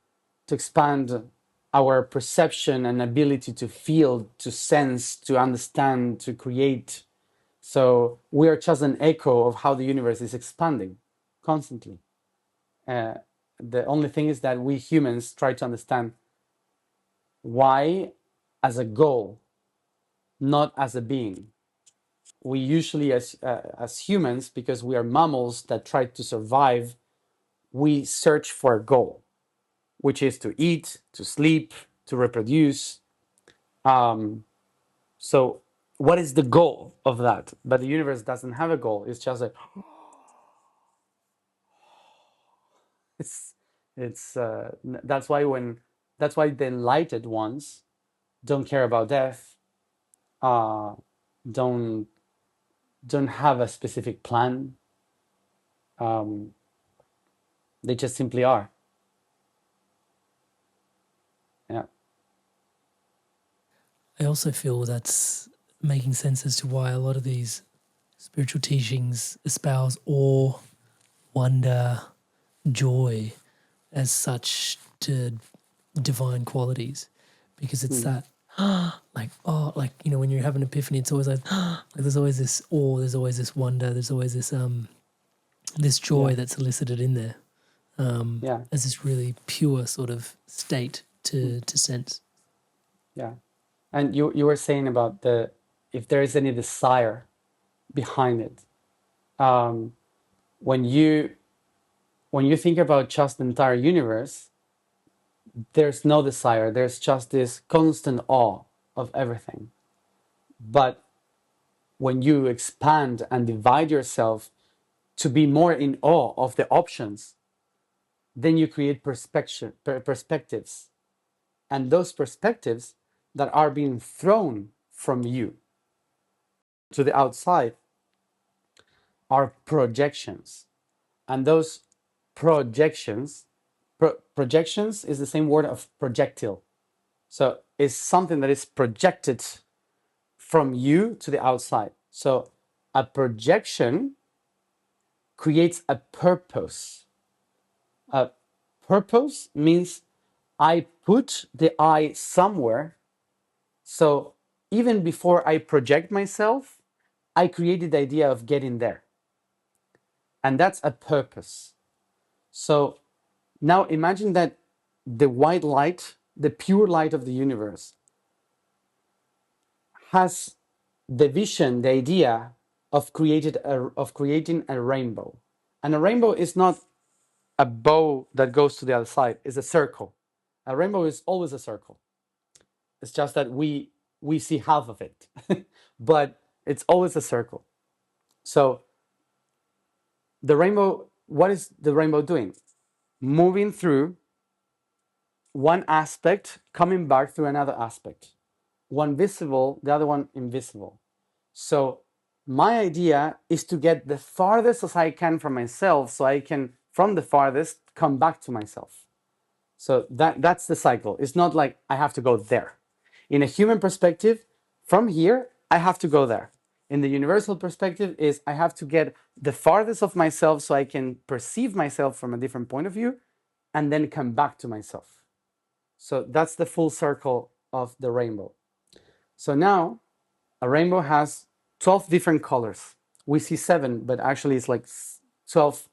our perception and ability to feel, to sense, to understand, to create. So we are just an echo of how the universe is expanding constantly. The only thing is that we humans try to understand why as a goal, not as a being. We usually, as humans, because we are mammals that try to survive, we search for a goal, which is to eat, to sleep, to reproduce. So what is the goal of that? But the universe doesn't have a goal. It's just like it's that's why the enlightened ones don't care about death, uh, don't have a specific plan. They just simply are. Yeah. I also feel that's making sense as to why a lot of these spiritual teachings espouse awe, wonder, joy as such to divine qualities, because it's that like when you have an epiphany, it's always like there's always this awe, there's always this wonder, there's always this this joy that's elicited in there, as this really pure sort of state to sense. Yeah. And you were saying about if there is any desire behind it. When you think about just the entire universe, there's no desire. There's just this constant awe of everything. But when you expand and divide yourself to be more in awe of the options, then you create perspectives. And those perspectives that are being thrown from you to the outside are projections. And those projections is the same word of projectile. So it's something that is projected from you to the outside. So a projection creates a purpose. A purpose means I put the eye somewhere. So even before I project myself, I created the idea of getting there. And that's a purpose. So now imagine that the white light, the pure light of the universe, has the vision, the idea of creating a rainbow. And a rainbow is not a bow that goes to the other side, it's a circle. A rainbow is always a circle. It's just that we see half of it, but it's always a circle. So the rainbow, what is the rainbow doing? Moving through one aspect, coming back through another aspect. One visible, the other one invisible. So my idea is to get the farthest as I can from myself, so I can, from the farthest, come back to myself. So that's the cycle. It's not like I have to go there. In a human perspective, from here, I have to go there. In the universal perspective is I have to get the farthest of myself so I can perceive myself from a different point of view and then come back to myself. So that's the full circle of the rainbow. So now a rainbow has 12 different colors. We see 7, but actually it's like 12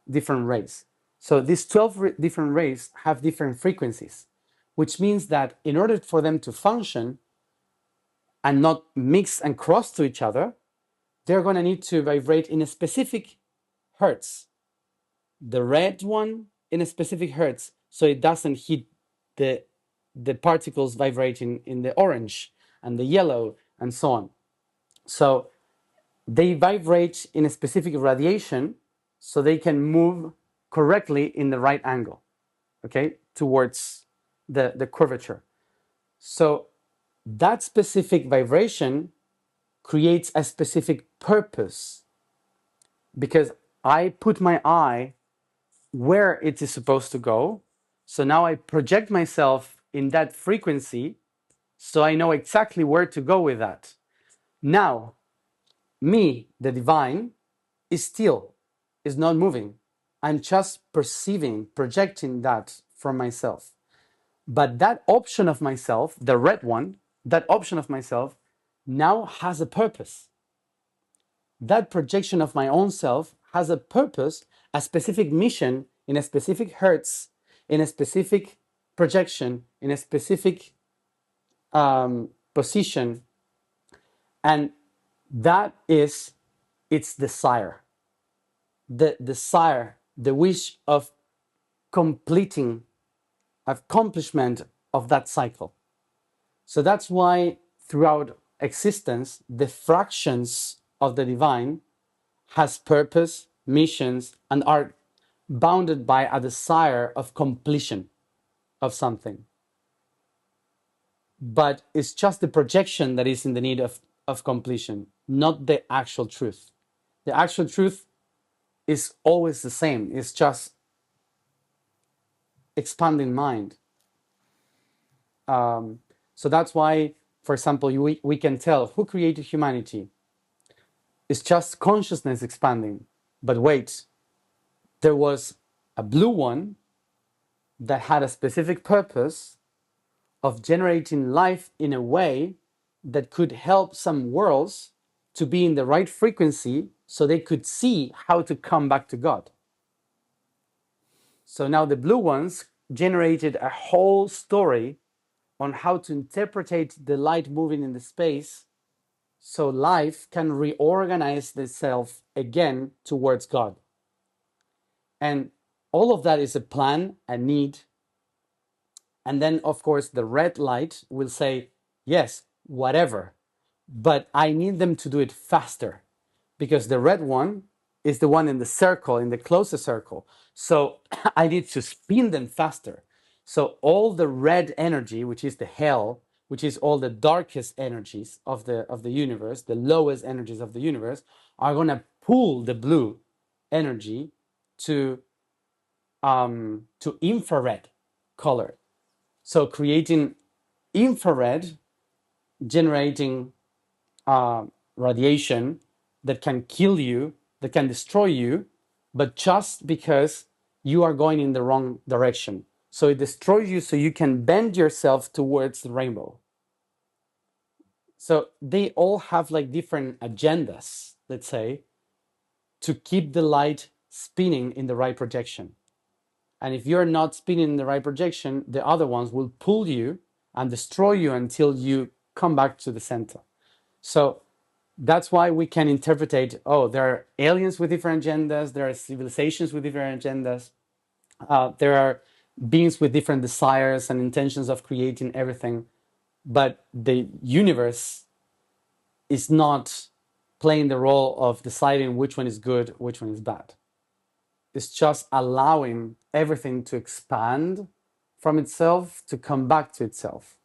different rays. So these 12 different rays have different frequencies, which means that in order for them to function and not mix and cross to each other, they're going to need to vibrate in a specific hertz. The red one in a specific hertz, so it doesn't hit the particles vibrating in the orange and the yellow and so on. So they vibrate in a specific radiation so they can move correctly in the right angle, okay, towards the curvature. So that specific vibration creates a specific purpose because I put my eye where it is supposed to go. So now I project myself in that frequency so I know exactly where to go with that. Now, me, the divine, is still, is not moving. I'm just perceiving, projecting that from myself. But that option of myself, the red one, that option of myself now has a purpose. That projection of my own self has a purpose, a specific mission in a specific hertz, in a specific projection, in a specific position. And that is its desire. The desire, the wish of completing, accomplishment of that cycle. So that's why throughout existence, the fractions of the divine has purpose, missions, and are bounded by a desire of completion of something. But it's just the projection that is in the need of completion, not the actual truth. The actual truth is always the same. It's just expanding mind. So that's why, for example, we can tell who created humanity. It's just consciousness expanding. But wait, there was a blue one that had a specific purpose of generating life in a way that could help some worlds to be in the right frequency so they could see how to come back to God. So now the blue ones generated a whole story on how to interpret the light moving in the space so life can reorganize itself again towards God. And all of that is a plan, a need. And then, of course, the red light will say, yes, whatever, but I need them to do it faster because the red one is the one in the circle, in the closest circle. So I need to spin them faster. So all the red energy, which is the hell, which is all the darkest energies of the universe, the lowest energies of the universe, are going to pull the blue energy to infrared color. So creating infrared, generating radiation that can kill you, that can destroy you, but just because you are going in the wrong direction. So it destroys you so you can bend yourself towards the rainbow. So they all have like different agendas, let's say, to keep the light spinning in the right projection. And if you're not spinning in the right projection, the other ones will pull you and destroy you until you come back to the center. So that's why we can interpret, oh, there are aliens with different agendas, there are civilizations with different agendas, there are beings with different desires and intentions of creating everything. But the universe is not playing the role of deciding which one is good, which one is bad. It's just allowing everything to expand from itself to come back to itself.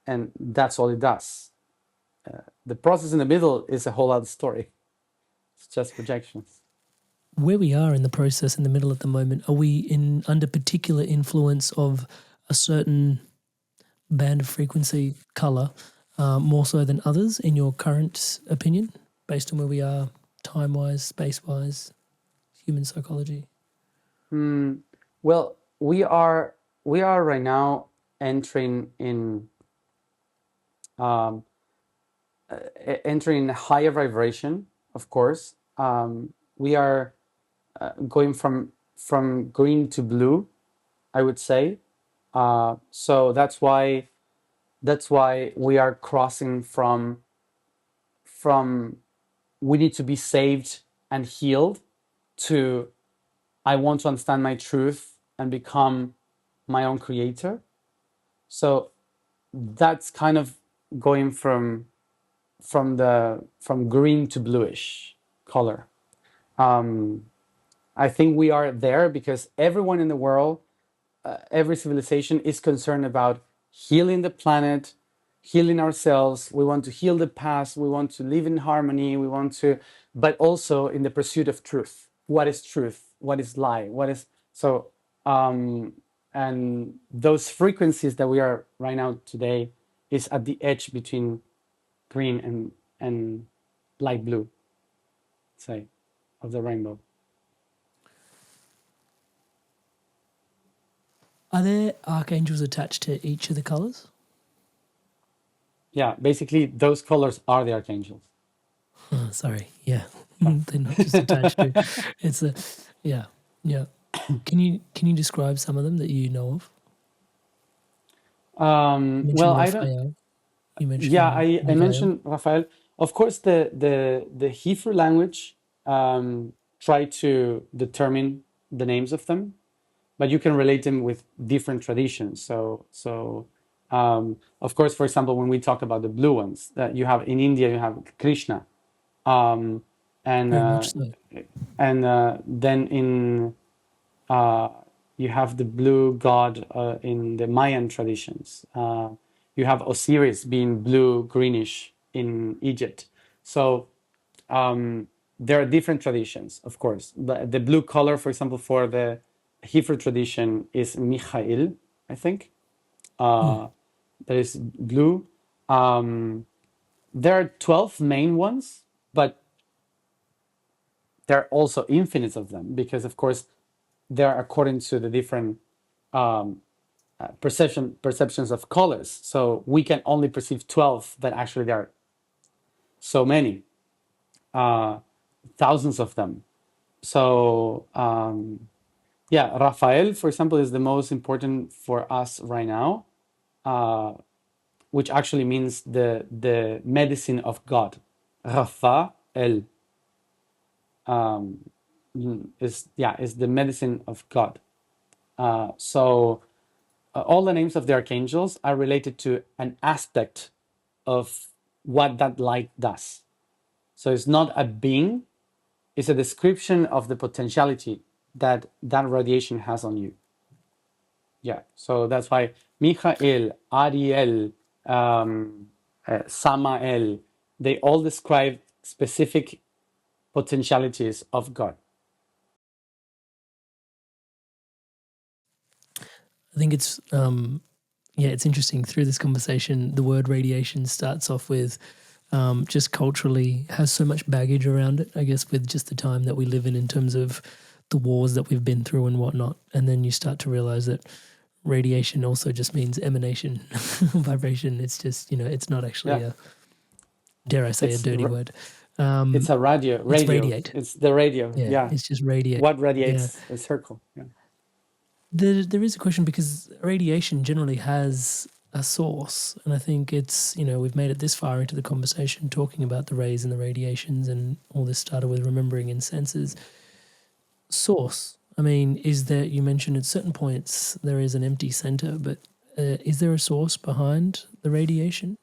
And that's all it does. The process in the middle is a whole other story. It's just projections. Where we are in the process in the middle at the moment, are we under particular influence of a certain band of frequency, color, more so than others, in your current opinion, based on where we are, time-wise, space-wise, human psychology? Well, we are right now entering in um, entering a higher vibration. Of course, we are going from green to blue, I would say. So that's why we are crossing from we need to be saved and healed to I want to understand my truth and become my own creator. So that's kind of going from green to bluish color. Um, I think we are there because everyone in the world, every civilization is concerned about healing the planet, healing ourselves. We want to heal the past. We want to live in harmony. We want to, but also in the pursuit of truth. What is truth? What is lie? What is so? Um, and those frequencies that we are right now today is at the edge between green and light blue, say, of the rainbow. Are there archangels attached to each of the colors? Yeah, basically those colors are the archangels. Oh, sorry, yeah, they're not just attached to. It's a, yeah, yeah. Can you describe some of them that you know of? You Well, mentioned I don't. Raphael. You Yeah, mentioned I Michael. mentioned Rafael. Of course, the Hebrew language try to determine the names of them, but you can relate them with different traditions. So of course, for example, when we talk about the blue ones, that you have in India, you have Krishna, um, and Very much so. then in uh, you have the blue god in the Mayan traditions. You have Osiris being blue greenish in Egypt. So there are different traditions, of course. But the blue color, for example, for the Hebrew tradition is Michael, I think. That is blue. There are 12 main ones, but there are also infinites of them because, of course, they're according to the different perceptions of colors. So we can only perceive 12, but actually there are so many, thousands of them. So yeah, Raphael, for example, is the most important for us right now, which actually means the medicine of God. Raphael is the medicine of God. So all the names of the archangels are related to an aspect of what that light does. So it's not a being, it's a description of the potentiality that that radiation has on you. Yeah, so that's why Michael, Ariel, Samael, they all describe specific potentialities of God. I think it's yeah, it's interesting. Through this conversation, the word radiation starts off with just culturally has so much baggage around it, I guess, with just the time that we live in terms of the wars that we've been through and whatnot. And then you start to realize that radiation also just means emanation, vibration. It's just, it's not actually Yeah, dare I say, a it's dirty word. it's a It's radio. radiate. It's the radio. Yeah, Yeah, it's just radiate. what Yeah. radiates a circle. Yeah. There is a question because radiation generally has a source. And I think it's, we've made it this far into the conversation talking about the rays and the radiations, and all this started with remembering in senses. Source. I mean, is there, you mentioned at certain points there is an empty center, but is there a source behind the radiation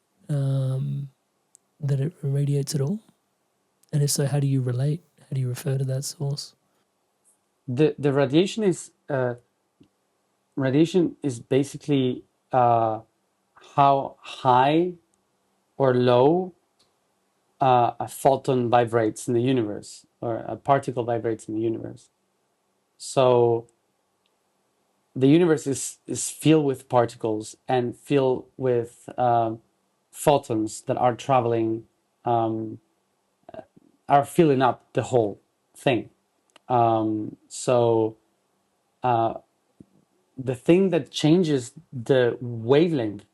that it radiates at all? And if so, how do you relate? How do you refer to that source? The radiation is basically how high or low a photon vibrates in the universe or a particle vibrates in the universe. So the universe is filled with particles and filled with photons that are traveling, are filling up the whole thing. So the thing that changes the wavelength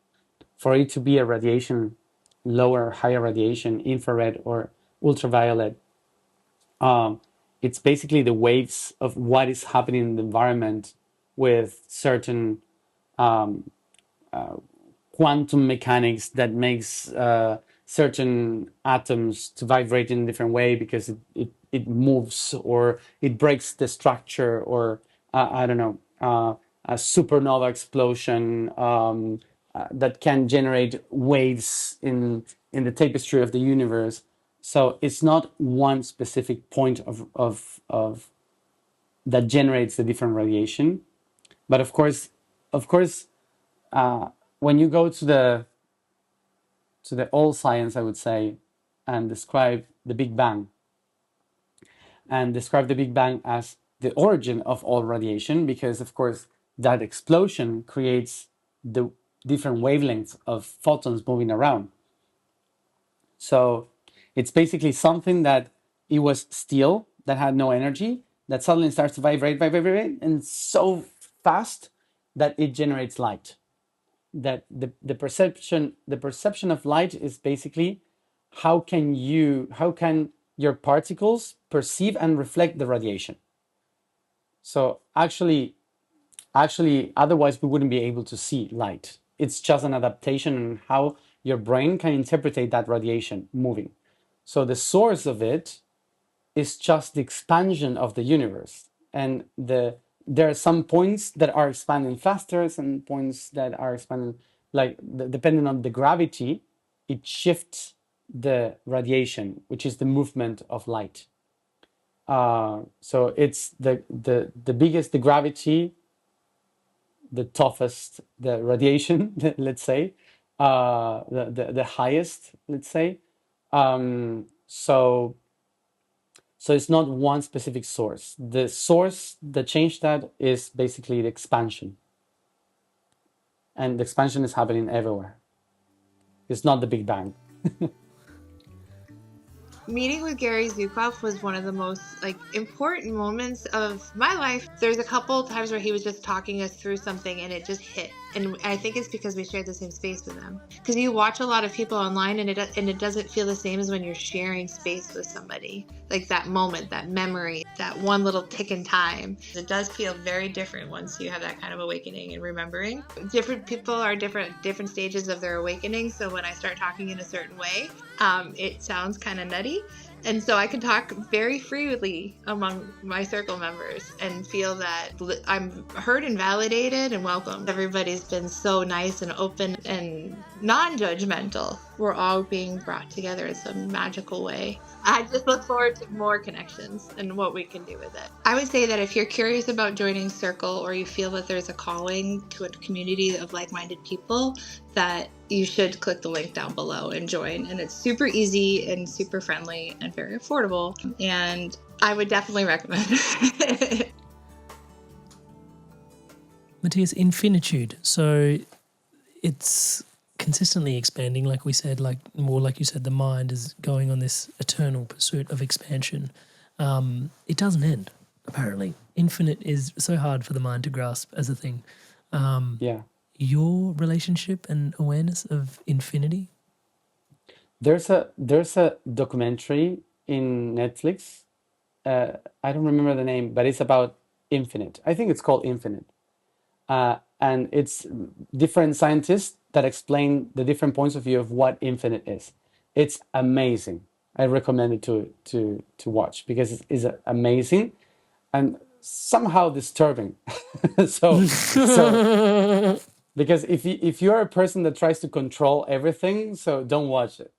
for it to be a radiation, lower, higher radiation, infrared or ultraviolet, it's basically the waves of what is happening in the environment with certain quantum mechanics that makes certain atoms to vibrate in a different way because it moves or it breaks the structure, or I don't know, a supernova explosion that can generate waves in the tapestry of the universe. So it's not one specific point of that generates the different radiation, but of course, when you go to the old science, I would say, and describe the Big Bang, and describe the Big Bang as the origin of all radiation, because of course that explosion creates the different wavelengths of photons moving around. So it's basically something that it was still, that had no energy, that suddenly starts to vibrate, and so fast that it generates light. That the perception of light is basically how can your particles perceive and reflect the radiation. So actually otherwise we wouldn't be able to see light. It's just an adaptation on how your brain can interpret that radiation moving. So the source of it is just the expansion of the universe, and there are some points that are expanding faster, some points that are expanding, like depending on the gravity, it shifts the radiation, which is the movement of light. So it's the biggest the gravity, the toughest the radiation, let's say, the highest, let's say. So it's not one specific source. The source that changed that is basically the expansion. And the expansion is happening everywhere. It's not the Big Bang. Meeting with Gary Zukov was one of the most important moments of my life. There's a couple times where he was just talking us through something and it just hit. And I think it's because we shared the same space with him. Because you watch a lot of people online and it doesn't feel the same as when you're sharing space with somebody. Like that moment, that memory, that one little tick in time. It does feel very different once you have that kind of awakening and remembering. Different people are different stages of their awakening. So when I start talking in a certain way, it sounds kind of nutty. And so I can talk very freely among my circle members and feel that I'm heard and validated and welcomed. Everybody's been so nice and open and non-judgmental. We're all being brought together in some magical way. I just look forward to more connections and what we can do with it. I would say that if you're curious about joining Circle, or you feel that there's a calling to a community of like-minded people, that you should click the link down below and join. And it's super easy and super friendly and very affordable. And I would definitely recommend it. Matias, infinitude. So it's consistently expanding, like we said, like you said, the mind is going on this eternal pursuit of expansion. It doesn't end, apparently. Infinite is so hard for the mind to grasp as a thing. Yeah. Your relationship and awareness of infinity? There's a documentary in Netflix. I don't remember the name, but it's about infinite. I think it's called Infinite. And it's different scientists that explain the different points of view of what infinite is. It's amazing. I recommend it to watch because it's amazing and somehow disturbing. so because if you're a person that tries to control everything, so don't watch it.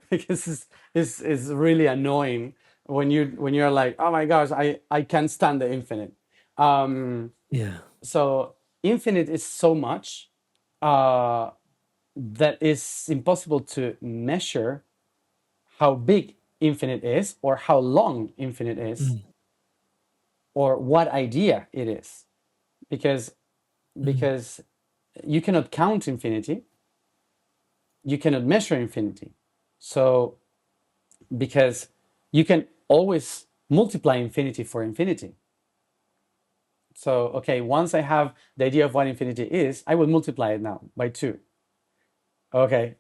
Because it's really annoying when you're like, oh my gosh, I can't stand the infinite. Yeah. So infinite is so much that is impossible to measure how big infinite is, or how long infinite is, or what idea it is, because you cannot count infinity. you cannot measure infinity. So, because you can always multiply infinity for infinity. So, okay, once I have the idea of what infinity is, I will multiply it now by 2. Okay.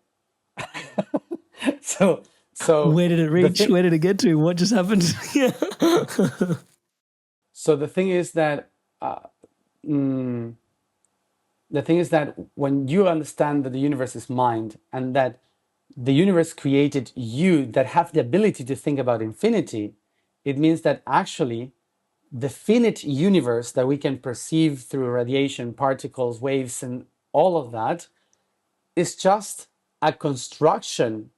so, so Where did it the reach? thing, Where did it get to? What just happened? so the thing is that, mm, the thing is that when you understand that the universe is mind and that the universe created you that have the ability to think about infinity, it means that actually the finite universe that we can perceive through radiation, particles, waves, and all of that is just a construction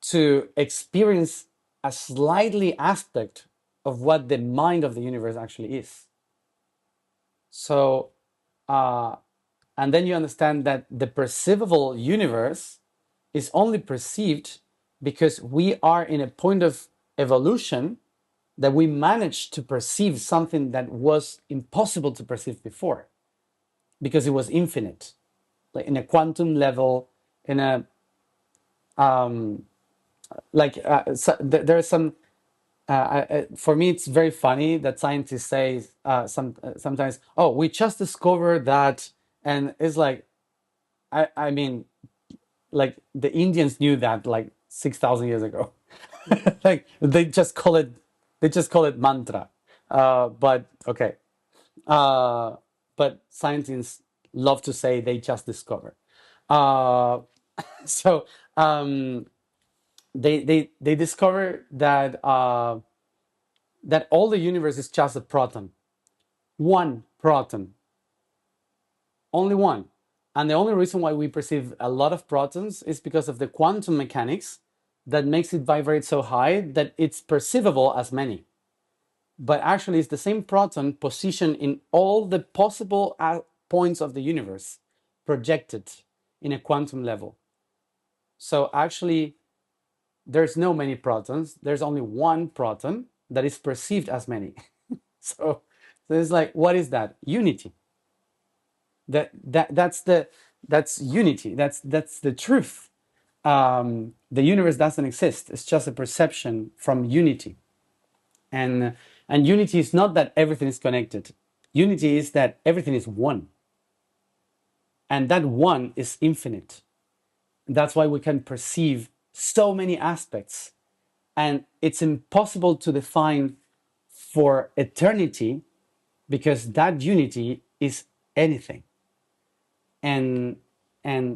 to experience a slightly aspect of what the mind of the universe actually is. So, and then you understand that the perceivable universe is only perceived because we are in a point of evolution that we managed to perceive something that was impossible to perceive before because it was infinite, like in a quantum level, in a there's some for me it's very funny that scientists say sometimes, oh, we just discovered that, and it's like, I mean, like the Indians knew that like 6,000 years ago. Like they just call it mantra. But okay. But scientists love to say they just discovered. Uh, so they discover that that all the universe is just a proton, one proton, only one. And the only reason why we perceive a lot of protons is because of the quantum mechanics that makes it vibrate so high that it's perceivable as many. But actually, it's the same proton positioned in all the possible points of the universe, projected in a quantum level. So actually, there's no many protons. There's only one proton that is perceived as many. So it's like, what is that? Unity. That's unity. That's the truth. The universe doesn't exist. It's just a perception from unity. And unity is not that everything is connected. Unity is that everything is one. And that one is infinite. That's why we can perceive so many aspects. And it's impossible to define for eternity because that unity is anything. And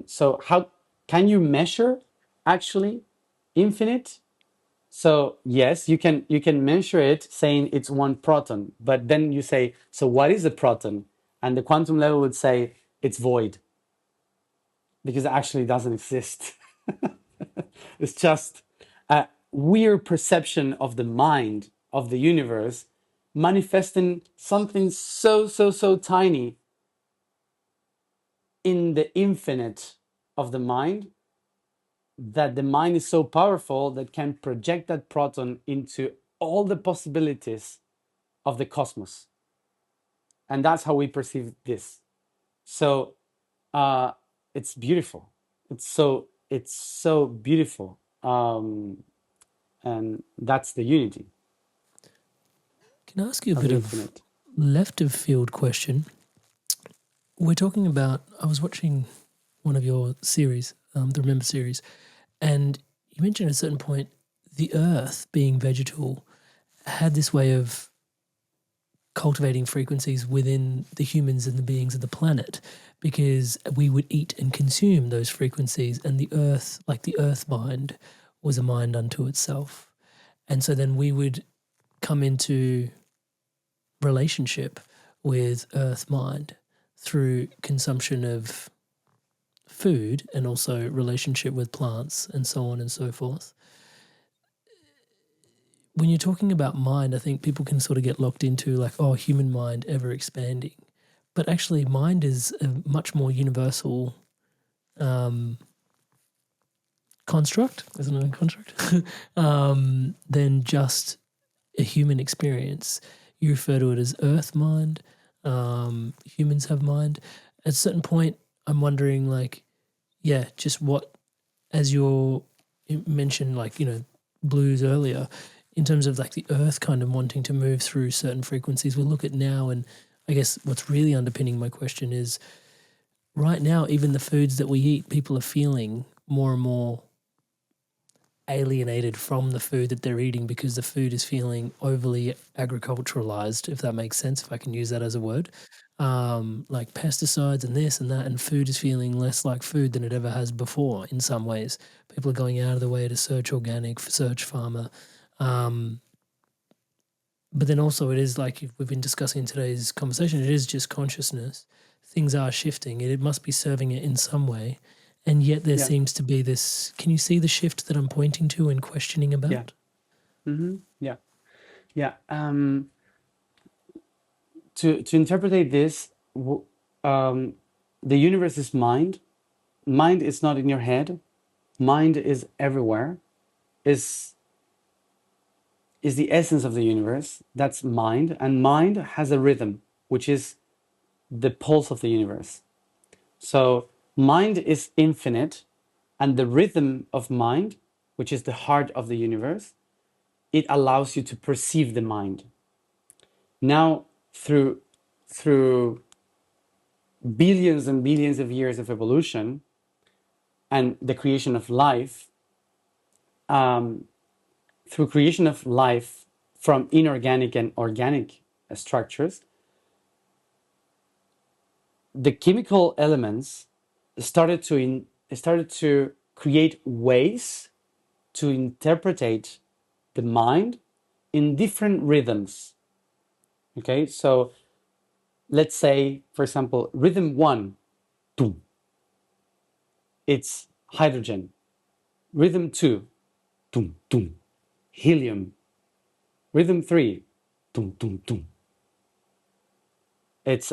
so how can you measure actually infinite? So yes, you can measure it saying it's one proton, but then you say, so what is a proton? And the quantum level would say it's void because it actually doesn't exist. It's just a weird perception of the mind of the universe manifesting something so tiny in the infinite of the mind, that the mind is so powerful that can project that proton into all the possibilities of the cosmos. And that's how we perceive this. So it's beautiful. It's so beautiful. And that's the unity Can I ask you a of bit the of infinite. left of field question? We're talking about, I was watching one of your series, the Remember series, and you mentioned at a certain point the earth, being vegetal, had this way of cultivating frequencies within the humans and the beings of the planet, because we would eat and consume those frequencies, and the earth, like the earth mind, was a mind unto itself. And so then we would come into relationship with earth mind through consumption of food and also relationship with plants and so on and so forth. When you're talking about mind, I think people can sort of get locked into like, oh, human mind ever expanding. But actually, mind is a much more universal construct, isn't it a construct? Than just a human experience. You refer to it as earth mind. Humans have mind. At a certain point, I'm wondering, like, yeah, just what, as you mentioned, like, blues earlier, in terms of like the earth kind of wanting to move through certain frequencies, we'll look at now. And I guess what's really underpinning my question is right now, even the foods that we eat, people are feeling more and more alienated from the food that they're eating because the food is feeling overly agriculturalized, if that makes sense, if I can use that as a word. Like pesticides and this and that, and food is feeling less like food than it ever has before in some ways. People are going out of the way to search organic, search farmer. But then also it is like we've been discussing in today's conversation, it is just consciousness. Things are shifting. It must be serving it in some way. And yet there Yeah. seems to be this, can you see the shift that I'm pointing to and questioning about? Yeah. Yeah. Yeah. To interpret this, the universe is mind. Mind is not in your head. Mind is everywhere. Is the essence of the universe. That's mind, and mind has a rhythm, which is the pulse of the universe. So mind is infinite, and the rhythm of mind, which is the heart of the universe, it allows you to perceive the mind. Now, through billions and billions of years of evolution and the creation of life, through creation of life from inorganic and organic structures, the chemical elements started to create ways to interpret the mind in different rhythms. Okay, so let's say, for example, rhythm 1, tum, it's hydrogen. Rhythm 2, tum, tum, helium. Rhythm 3, tum, tum, tum, it's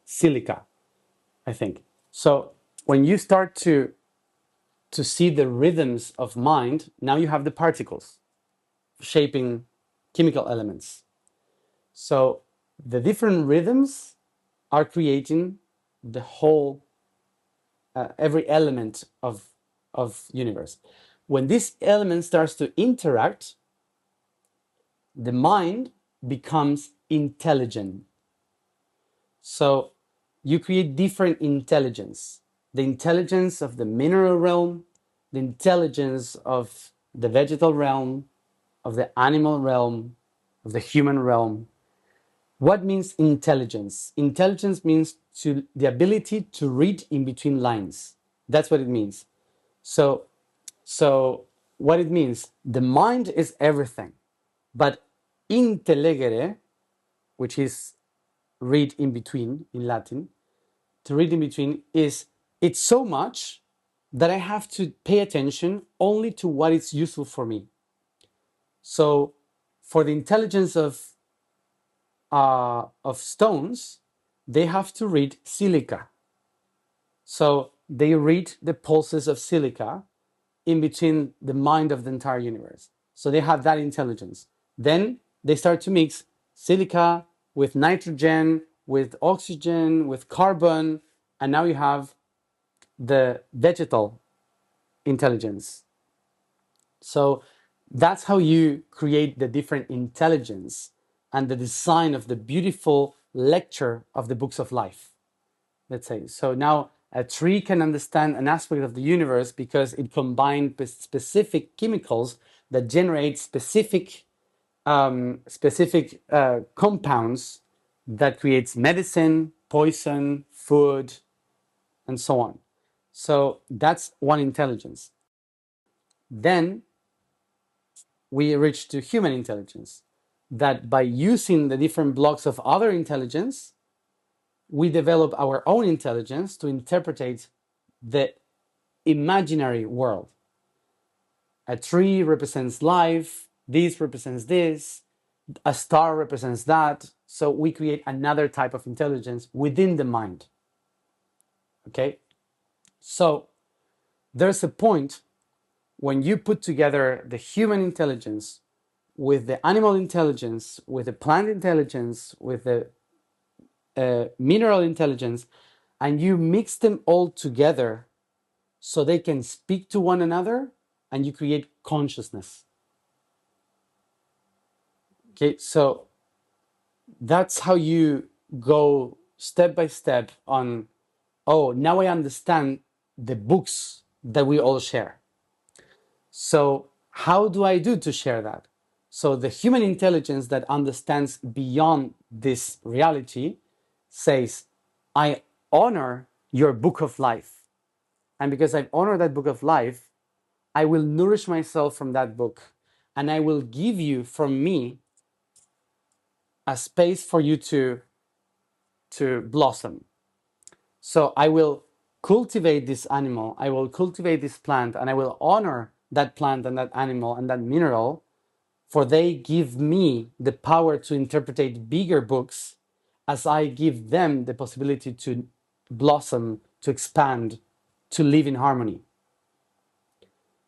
silica, I think. So when you start to see the rhythms of mind, now you have the particles shaping chemical elements. So the different rhythms are creating the whole, every element of universe. When this element starts to interact, the mind becomes intelligent. So you create different intelligence. The intelligence of the mineral realm, the intelligence of the vegetal realm, of the animal realm, of the human realm. What means intelligence? Intelligence means the ability to read in between lines. That's what it means. So what it means, the mind is everything, but intellegere, which is read in between in Latin, to read in between is, it's so much that I have to pay attention only to what is useful for me. So for the intelligence of stones, they have to read silica. So they read the pulses of silica in between the mind of the entire universe. So they have that intelligence. Then they start to mix silica with nitrogen, with oxygen, with carbon, and now you have the vegetal intelligence. So that's how you create the different intelligence and the design of the beautiful lecture of the books of life, let's say. So now a tree can understand an aspect of the universe because it combined specific chemicals that generate specific compounds that creates medicine, poison, food, and so on. So that's one intelligence. Then we reach to human intelligence, that by using the different blocks of other intelligence, we develop our own intelligence to interpret the imaginary world. A tree represents life, this represents this, a star represents that. So we create another type of intelligence within the mind. Okay? So there's a point when you put together the human intelligence with the animal intelligence, with the plant intelligence, with the mineral intelligence, and you mix them all together so they can speak to one another, and you create consciousness. Okay, so that's how you go step by step on, oh, now I understand the books that we all share. So how do I do to share that? So the human intelligence that understands beyond this reality says, I honor your book of life. And because I honor that book of life, I will nourish myself from that book. And I will give you from me a space for you to blossom. So I will cultivate this animal, I will cultivate this plant, and I will honor that plant and that animal and that mineral, for they give me the power to interpret bigger books as I give them the possibility to blossom, to expand, to live in harmony.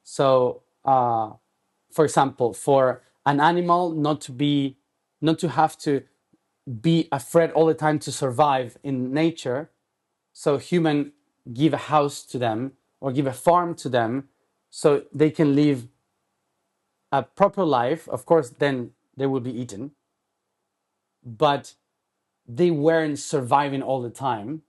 So, for example, for an animal not to have to be afraid all the time to survive in nature, so human give a house to them or give a farm to them so they can live a proper life. Of course, then they will be eaten, but they weren't surviving all the time.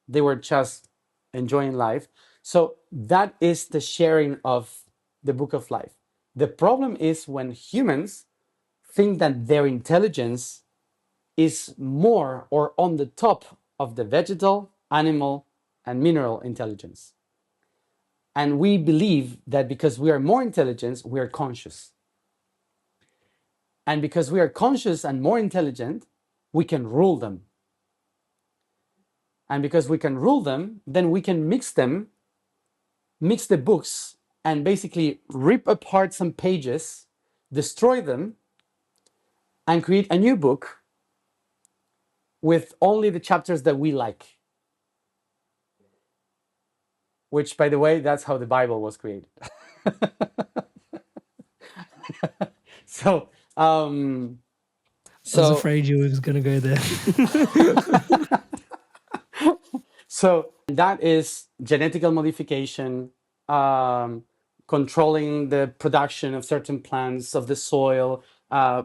They were just enjoying life. So that is the sharing of the book of life. The problem is when humans think that their intelligence is more or on the top of the vegetal, animal, and mineral intelligence. And we believe that because we are more intelligent, we are conscious. And because we are conscious and more intelligent, we can rule them. And because we can rule them, then we can mix the books, and basically rip apart some pages, destroy them, and create a new book with only the chapters that we like. Which, by the way, that's how the Bible was created. So, I was afraid you was going to go there. So that is genetical modification, controlling the production of certain plants, of the soil,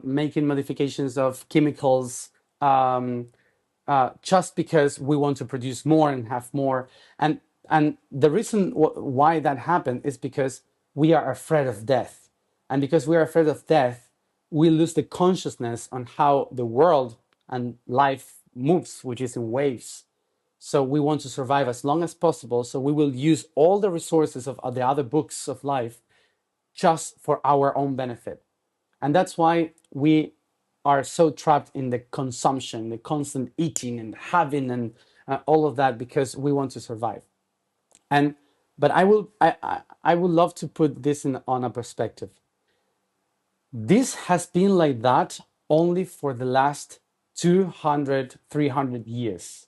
making modifications of chemicals, just because we want to produce more and have more. And the reason why that happened is because we are afraid of death. And because we are afraid of death, we lose the consciousness on how the world and life moves, which is in waves. So we want to survive as long as possible. So we will use all the resources of the other books of life just for our own benefit. And that's why we are so trapped in the consumption, the constant eating and having and all of that, because we want to survive. But I would love to put this on a perspective. This has been like that only for the last 200, 300 years,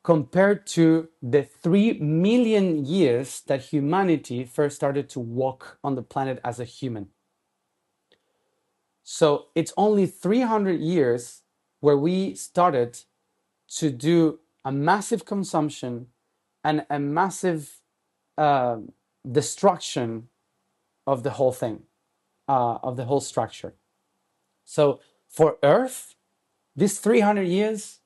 compared to the 3 million years that humanity first started to walk on the planet as a human. So it's only 300 years where we started to do a massive consumption and a massive destruction of the whole thing, of the whole structure. So for Earth, this 300 years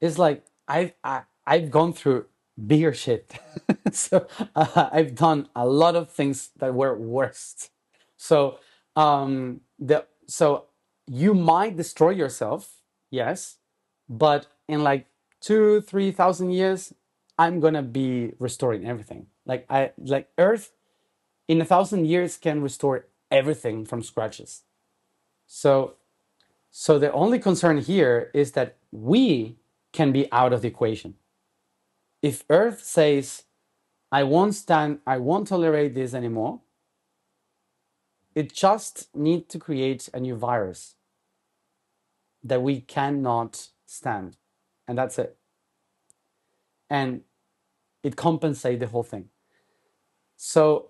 is like I've gone through bigger shit. So I've done a lot of things that were worst. So so you might destroy yourself, yes, but in like 2,000-3,000 years, I'm gonna be restoring everything. Like Earth in 1,000 years can restore everything from scratches. So the only concern here is that we can be out of the equation. If Earth says, I won't tolerate this anymore, it just needs to create a new virus that we cannot stand. And that's it. And it compensates the whole thing. So,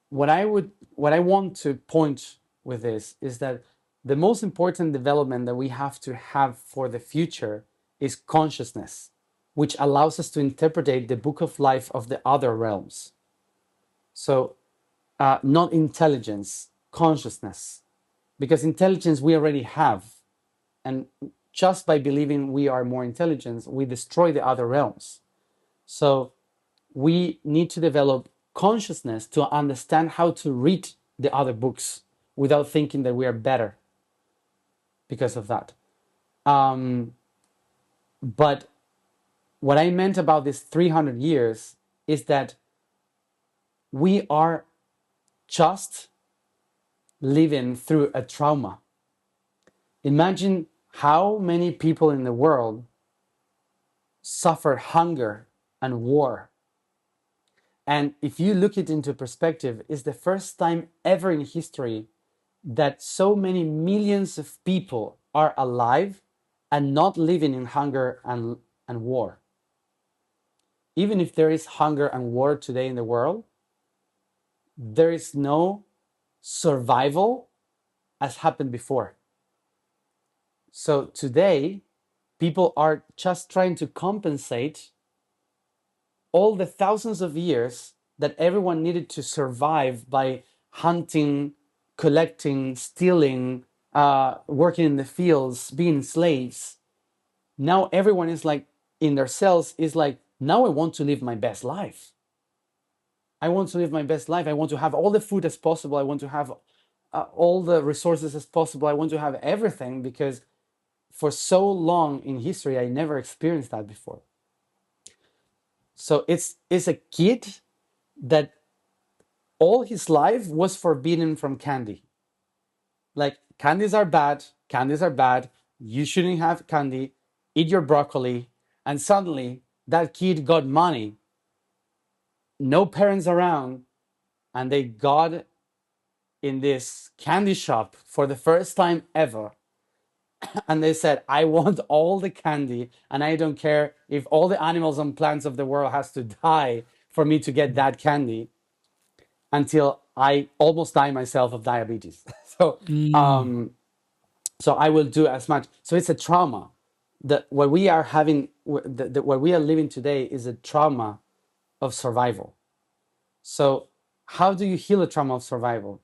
what I want to point with this is that the most important development that we have to have for the future is consciousness, which allows us to interpret the book of life of the other realms. So, not intelligence, consciousness, because intelligence we already have. And just by believing we are more intelligent, we destroy the other realms. So we need to develop consciousness to understand how to read the other books without thinking that we are better because of that. But what I meant about this 300 years is that we are just living through a trauma. Imagine how many people in the world suffer hunger and war. And if you look it into perspective, it's the first time ever in history that so many millions of people are alive and not living in hunger and war. Even if there is hunger and war today in the world, there is no survival as happened before. So today, people are just trying to compensate all the thousands of years that everyone needed to survive by hunting, collecting, stealing, working in the fields, being slaves. Now everyone is like, in their cells, is like, now I want to live my best life. I want to live my best life. I want to have all the food as possible. I want to have all the resources as possible. I want to have everything, because for so long in history, I never experienced that before. So it's a kid that all his life was forbidden from candy. Like, candies are bad, you shouldn't have candy, eat your broccoli. And suddenly that kid got money, no parents around, and they got in this candy shop for the first time ever. And they said, I want all the candy, and I don't care if all the animals and plants of the world has to die for me to get that candy, until I almost die myself of diabetes. So, so I will do as much. So it's a trauma. What we are having, what we are living today is a trauma of survival. So how do you heal a trauma of survival?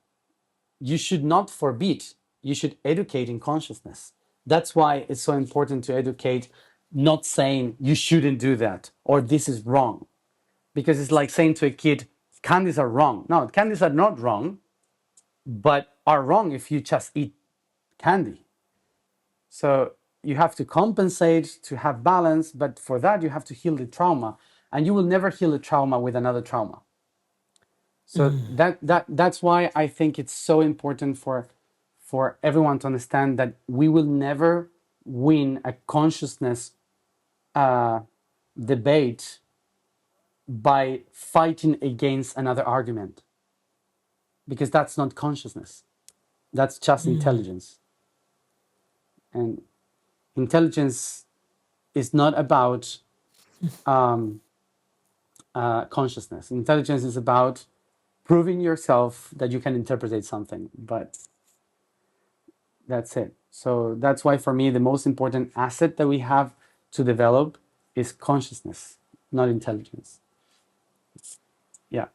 You should not forbid, you should educate in consciousness. That's why it's so important to educate, not saying you shouldn't do that or this is wrong. Because it's like saying to a kid, candies are wrong. No, candies are not wrong, but are wrong if you just eat candy. So you have to compensate to have balance, but for that you have to heal the trauma, and you will never heal a trauma with another trauma. So that's why I think it's so important for everyone to understand that we will never win a consciousness debate by fighting against another argument, because that's not consciousness, that's just intelligence. And intelligence is not about consciousness. Intelligence is about proving yourself that you can interpret something, but that's it. So that's why for me the most important asset that we have to develop is consciousness, not intelligence. Yeah.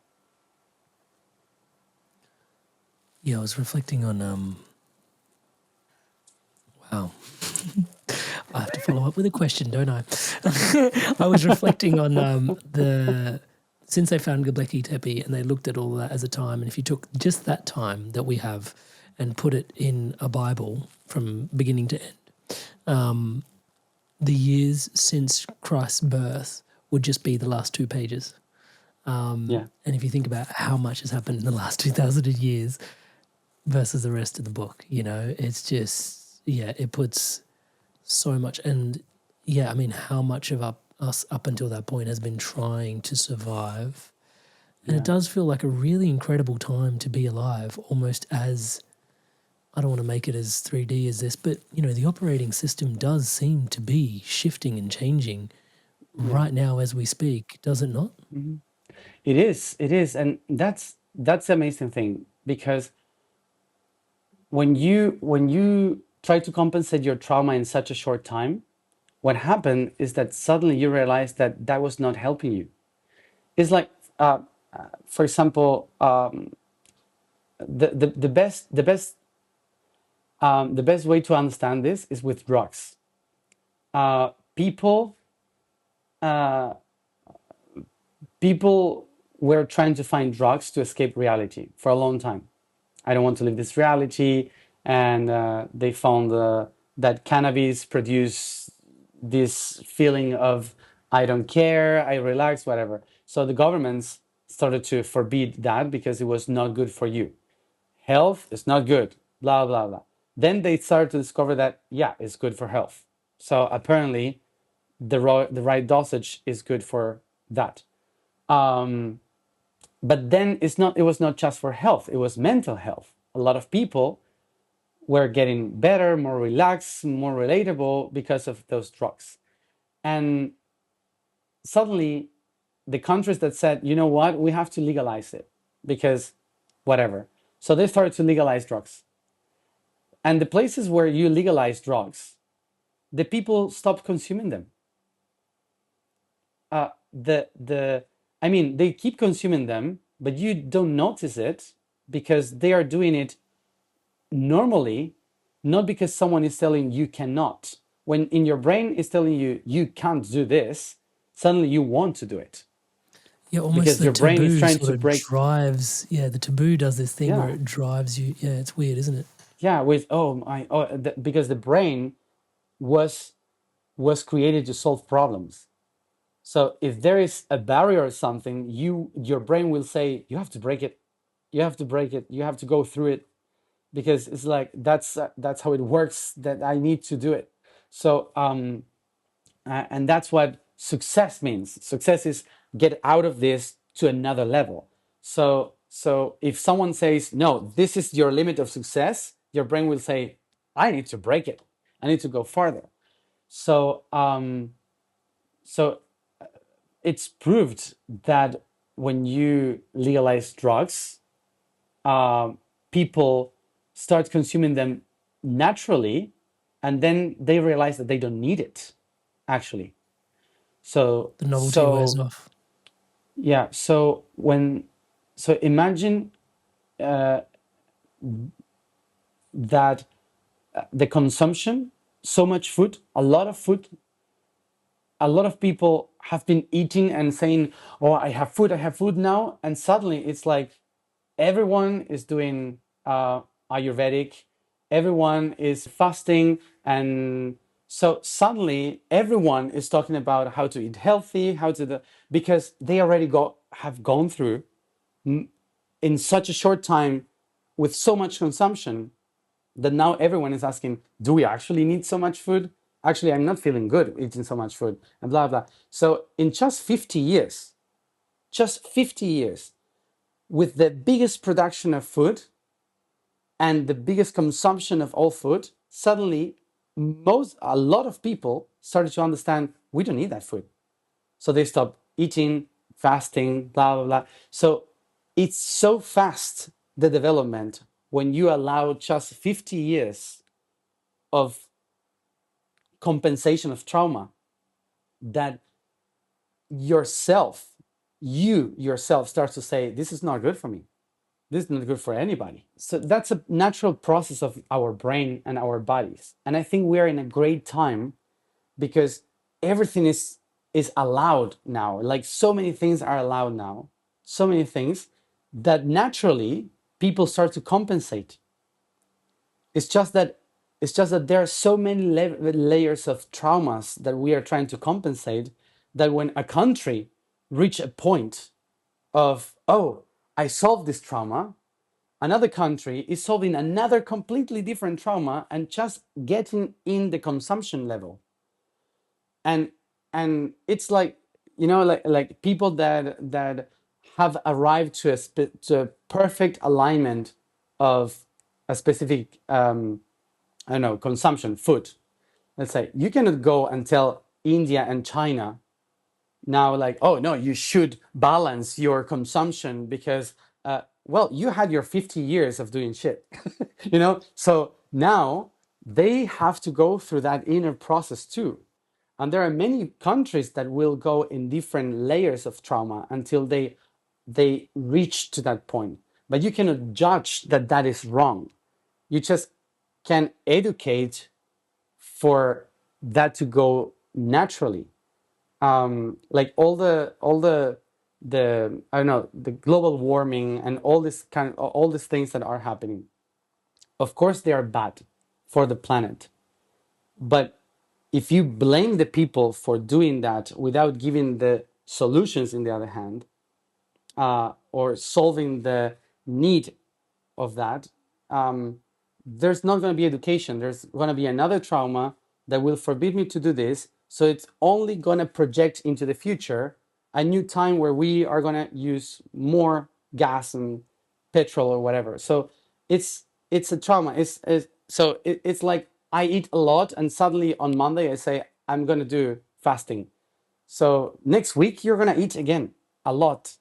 Yeah, I was reflecting on wow. I have to follow up with a question, don't I? I was reflecting on since they found Göbekli Tepe and they looked at all that as a time, and if you took just that time that we have and put it in a Bible from beginning to end, the years since Christ's birth would just be the last 2 pages. Yeah. And if you think about how much has happened in the last 2,000 years versus the rest of the book, you know, it's just, yeah, it puts so much. And yeah, I mean, how much of us up until that point has been trying to survive. And it does feel like a really incredible time to be alive, almost as, I don't want to make it as 3D as this, but, you know, the operating system does seem to be shifting and changing right now as we speak, does it not? Mm-hmm. It is. And that's the amazing thing, because when you try to compensate your trauma in such a short time, what happened is that suddenly you realize that that was not helping you. It's like, for example, the best way to understand this is with drugs. People uh, people were trying to find drugs to escape reality for a long time. I don't want to live this reality, and they found that cannabis produced this feeling of I don't care, I relax, whatever. So the governments started to forbid that because it was not good for you. Health is not good, blah blah blah. Then they started to discover that yeah, it's good for health. So apparently, the right dosage is good for that. Um, but then it was not just for health, it was mental health. A lot of people were getting better, more relaxed, more relatable because of those drugs. And suddenly the countries that said, you know what, we have to legalize it because whatever. So they started to legalize drugs. And the places where you legalize drugs, the people stopped consuming them. The I mean, they keep consuming them, but you don't notice it because they are doing it normally, not because someone is telling you cannot. When in your brain is telling you you can't do this, suddenly you want to do it Yeah, almost because the your brain is taboo trying sort to of break. drives. Yeah, the taboo does this thing where Yeah, it drives you. Yeah, it's weird, isn't it? yeah. With because the brain was created to solve problems. So if there is a barrier or something, your brain will say you have to break it, you have to break it, you have to go through it because it's like that's how it works. That I need to do it. So and that's what success means. Success is get out of this to another level. So if someone says no, this is your limit of success, your brain will say I need to break it. I need to go farther. So so it's proved that when you legalize drugs, people start consuming them naturally, and then they realize that they don't need it, actually. So, The novelty wears so off. yeah. So imagine that the consumption, so much food, a lot of people have been eating and saying, "Oh, I have food now," and suddenly it's like everyone is doing Ayurvedic, everyone is fasting, and so suddenly everyone is talking about how to eat healthy, because they already have gone through in such a short time with so much consumption that now everyone is asking, do we actually need so much food? Actually, I'm not feeling good eating so much food, and blah blah. So in just 50 years, with the biggest production of food and the biggest consumption of all food, suddenly a lot of people started to understand we don't need that food. So they stopped eating, fasting, blah blah blah. So it's so fast, the development, when you allow just 50 years of compensation of trauma, that yourself you yourself starts to say this is not good for me, this is not good for anybody. So that's a natural process of our brain and our bodies. And I think we're in a great time because everything is allowed now. Like so many things are allowed now. So many things that naturally people start to compensate. It's just that there are so many layers of traumas that we are trying to compensate, that when a country reach a point of, oh, I solved this trauma, another country is solving another completely different trauma and just getting in the consumption level. And it's like, like people that have arrived to a perfect alignment of a specific I don't know, consumption food. Let's say you cannot go and tell India and China now, like, oh no, you should balance your consumption because well, you had your 50 years of doing shit. you know. So now they have to go through that inner process too. And there are many countries that will go in different layers of trauma until they reach to that point. But you cannot judge that that is wrong. You just can educate for that to go naturally. Like all the I don't know, the global warming and all these things that are happening. Of course, they are bad for the planet, but if you blame the people for doing that without giving the solutions, in the other hand, or solving the need of that, there's not going to be education. There's going to be another trauma that will forbid me to do this. So it's only going to project into the future a new time where we are going to use more gas and petrol or whatever. So it's a trauma. It's like I eat a lot and suddenly on Monday I say I'm going to do fasting. So next week you're going to eat again a lot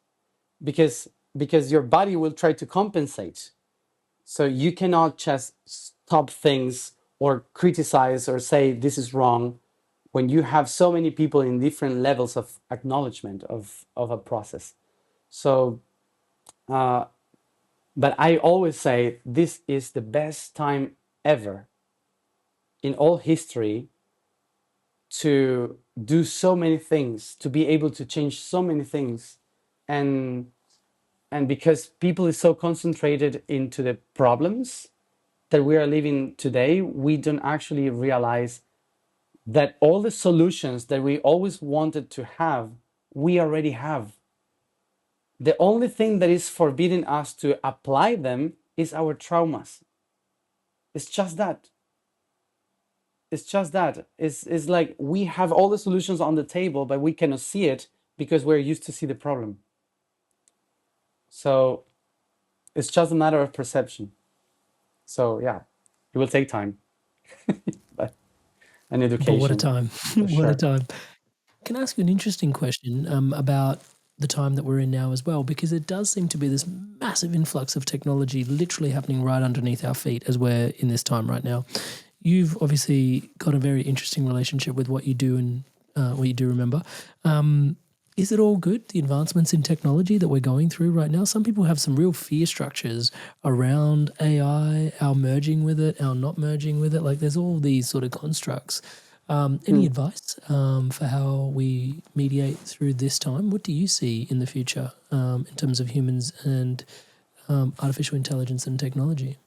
because your body will try to compensate. So you cannot just stop things or criticize or say this is wrong when you have so many people in different levels of acknowledgement of a process. So, but I always say this is the best time ever in all history to do so many things, to be able to change so many things. And because people is so concentrated into the problems that we are living today, we don't actually realize that all the solutions that we always wanted to have, we already have. The only thing that is forbidding us to apply them is our traumas. It's just that. It's just that. It's like we have all the solutions on the table, but we cannot see it because we're used to see the problem. So it's just a matter of perception. So yeah, it will take time, but an education. But what a time. For What sure. a time. Can I ask you an interesting question about the time that we're in now as well? Because it does seem to be this massive influx of technology literally happening right underneath our feet as we're in this time right now. You've obviously got a very interesting relationship with what you do and what you do remember. Is it all good, the advancements in technology that we're going through right now? Some people have some real fear structures around AI, our merging with it, our not merging with it. Like there's all these sort of constructs. Any advice for how we mediate through this time? What do you see in the future in terms of humans and artificial intelligence and technology?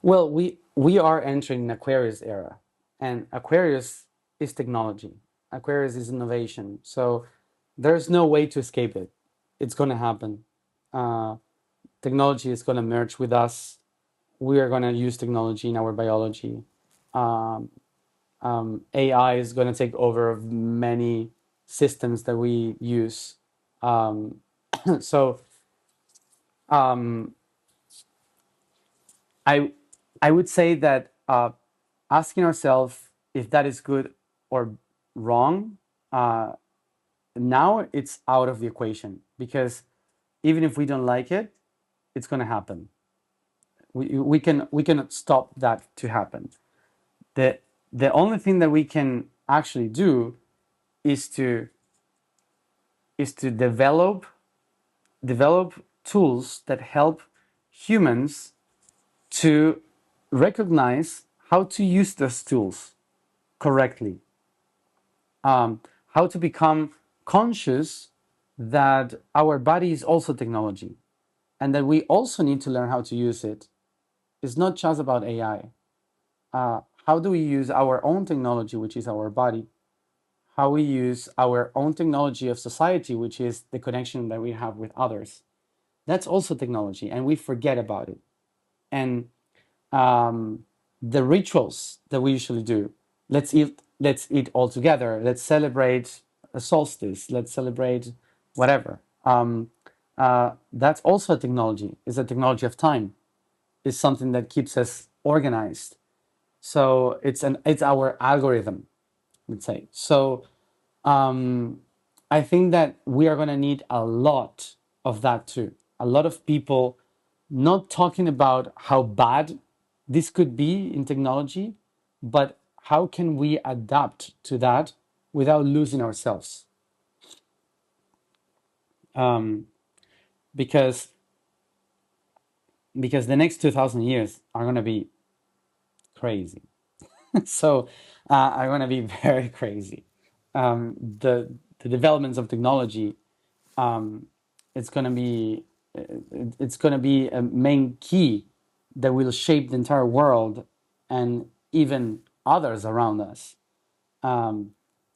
Well, we are entering an Aquarius era, and Aquarius is technology. Aquarius is innovation. So there's no way to escape it. It's going to happen. Technology is going to merge with us. We are going to use technology in our biology. AI is going to take over of many systems that we use. So I I would say that asking ourselves if that is good or wrong, now it's out of the equation because even if we don't like it, it's going to happen. We cannot stop that to happen. The only thing that we can actually do is to develop tools that help humans to recognize how to use those tools correctly, how to become conscious that our body is also technology and that we also need to learn how to use it. It's not just about AI. How do we use our own technology, which is our body? How we use our own technology of society, which is the connection that we have with others. That's also technology, and we forget about it. And the rituals that we usually do, let's eat all together, let's celebrate a solstice, let's celebrate whatever. That's also a technology. It's a technology of time. It's something that keeps us organized. So it's our algorithm, let's say. So I think that we are going to need a lot of that too. A lot of people not talking about how bad this could be in technology, but how can we adapt to that without losing ourselves? Um, because the next 2,000 years are going to be crazy. So are going to be very crazy. The developments of technology, um, it's going to be a main key that will shape the entire world and even others around us. Um,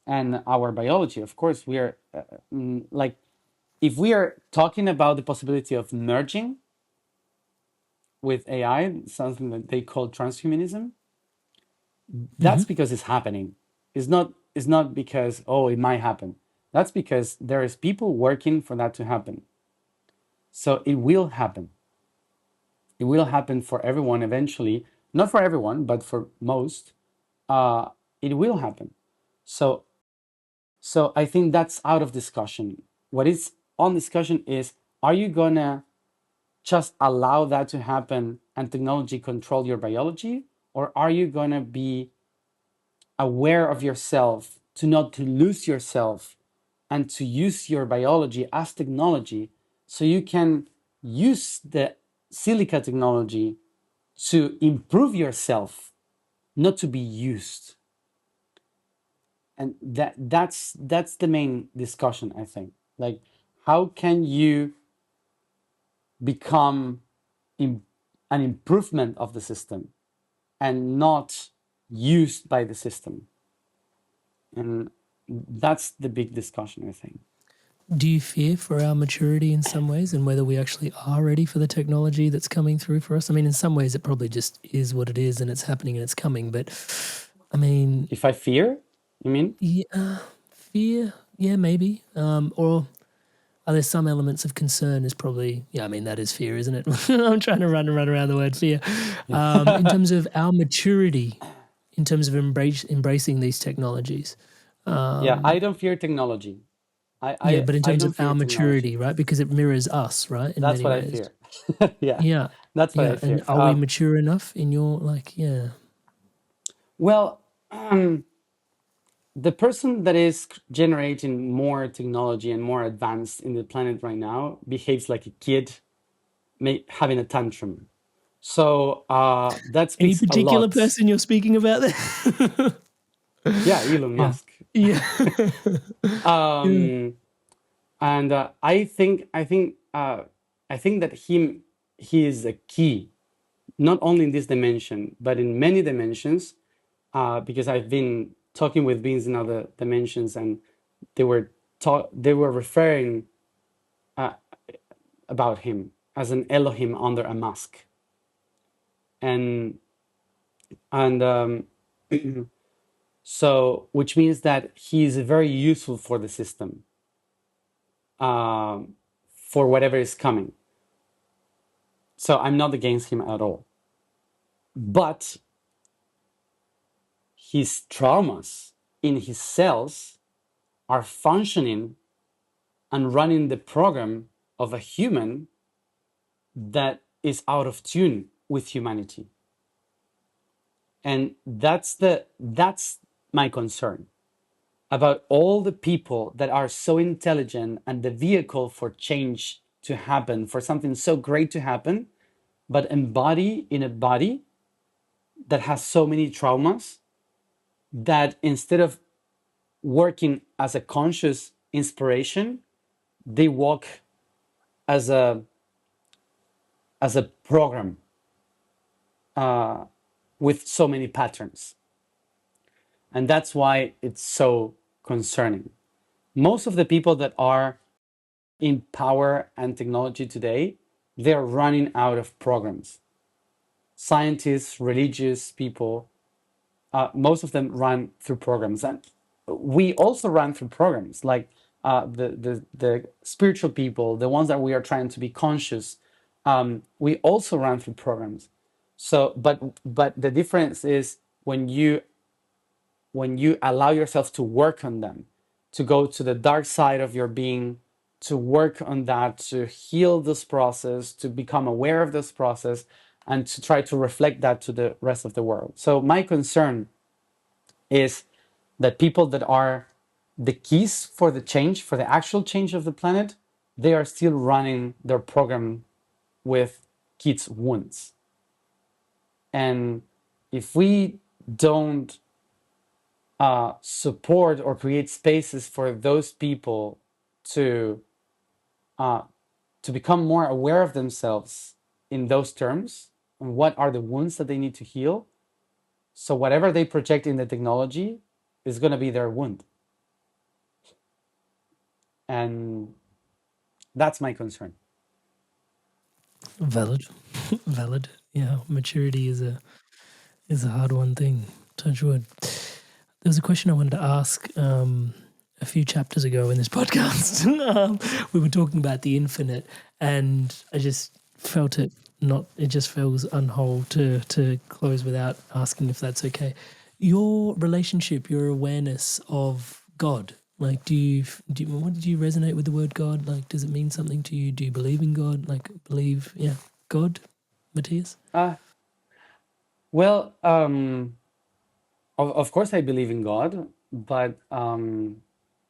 and our biology, of course, we are like, if we are talking about the possibility of merging with AI, something that they call transhumanism, Hmm. that's because it's happening. It's not because, oh, it might happen. That's because there is people working for that to happen. So it will happen. It will happen for everyone eventually. Not for everyone, but for most. It will happen. So I think that's out of discussion. What is on discussion is, are you gonna just allow that to happen and technology control your biology, or are you gonna be aware of yourself, to not to lose yourself, and to use your biology as technology, so you can use the silica technology to improve yourself, not to be used. And that's the main discussion, I think. Like, how can you become an improvement of the system and not used by the system? And that's the big discussion, I think. Do you fear for our maturity in some ways and whether we actually are ready for the technology that's coming through for us? I mean, in some ways, it probably just is what it is and it's happening and it's coming. But I mean, If I fear, you mean? yeah, fear, yeah, maybe. Or are there some elements of concern? Is probably, yeah, I mean, that is fear, isn't it? I'm trying to run around the word fear. In terms of our maturity, in terms of embracing these technologies. Yeah, I don't fear technology. I, Yeah, I, but in I terms don't of our fear technology. maturity, right? Because it mirrors us, right? In That's many what I ways. fear. Yeah, Yeah. that's what I Yeah. And fear. are we mature enough in your, like, yeah. Well, the person that is generating more technology and more advanced in the planet right now behaves like a kid having a tantrum. So that Any speaks a particular lot. person you're speaking about there? Yeah, Elon Yeah. Musk. Yeah. Yeah. Um, and I think that he is a key, not only in this dimension but in many dimensions, because I've been talking with beings in other dimensions, and they were they were referring uh, about him as an Elohim under a mask, and and so, which means that he is very useful for the system, um, for whatever is coming. So I'm not against him at all, but his traumas in his cells are functioning and running the program of a human that is out of tune with humanity. And that's my concern about all the people that are so intelligent and the vehicle for change to happen, for something so great to happen, but embody in a body that has so many traumas, that instead of working as a conscious inspiration, they walk as a program, uh, with so many patterns. And that's why it's so concerning. Most of the people that are in power and technology today, they're running out of programs. Scientists, religious people, most of them run through programs. And we also run through programs, like the spiritual people, the ones that we are trying to be conscious. We also run through programs. So, but the difference is when you allow yourself to work on them, to go to the dark side of your being, to work on that, to heal this process, to become aware of this process, and to try to reflect that to the rest of the world. So my concern is that people that are the keys for the change, for the actual change of the planet, they are still running their program with kids' wounds. And if we don't support or create spaces for those people to become more aware of themselves in those terms, and what are the wounds that they need to heal, so whatever they project in the technology is going to be their wound. And that's my concern. Valid. Valid. Yeah, maturity is a hard one thing. Touch wood. There was a question I wanted to ask a few chapters ago in this podcast. We were talking about the infinite, and I just felt it just feels unwhole to close without asking if that's okay. Your relationship, your awareness of God, like what did you resonate with the word God? Like, does it mean something to you? Do you believe in God? Like, God, Matias? Well, of course I believe in God, but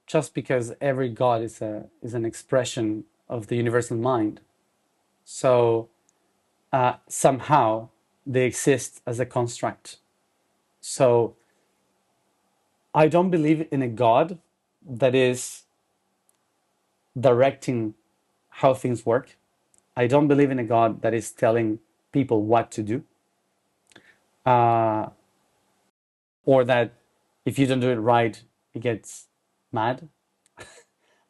just because every God is an expression of the universal mind, so somehow they exist as a construct. So I don't believe in a God that is directing how things work. I don't believe in a God that is telling people what to do. Or that if you don't do it right, he gets mad.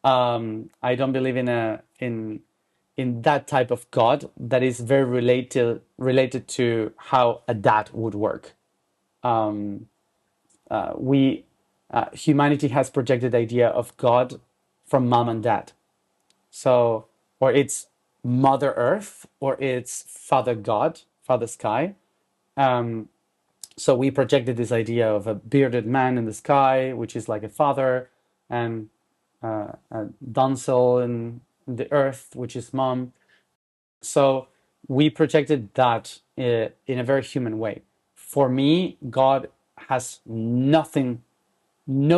I don't believe in that type of God that is very related to how a dad would work. Humanity has projected the idea of God from mom and dad. So, or it's Mother Earth, or it's Father God, Father Sky. So we projected this idea of a bearded man in the sky, which is like a father, and a damsel in the earth, which is mom. So we projected that in a very human way. For me, God has no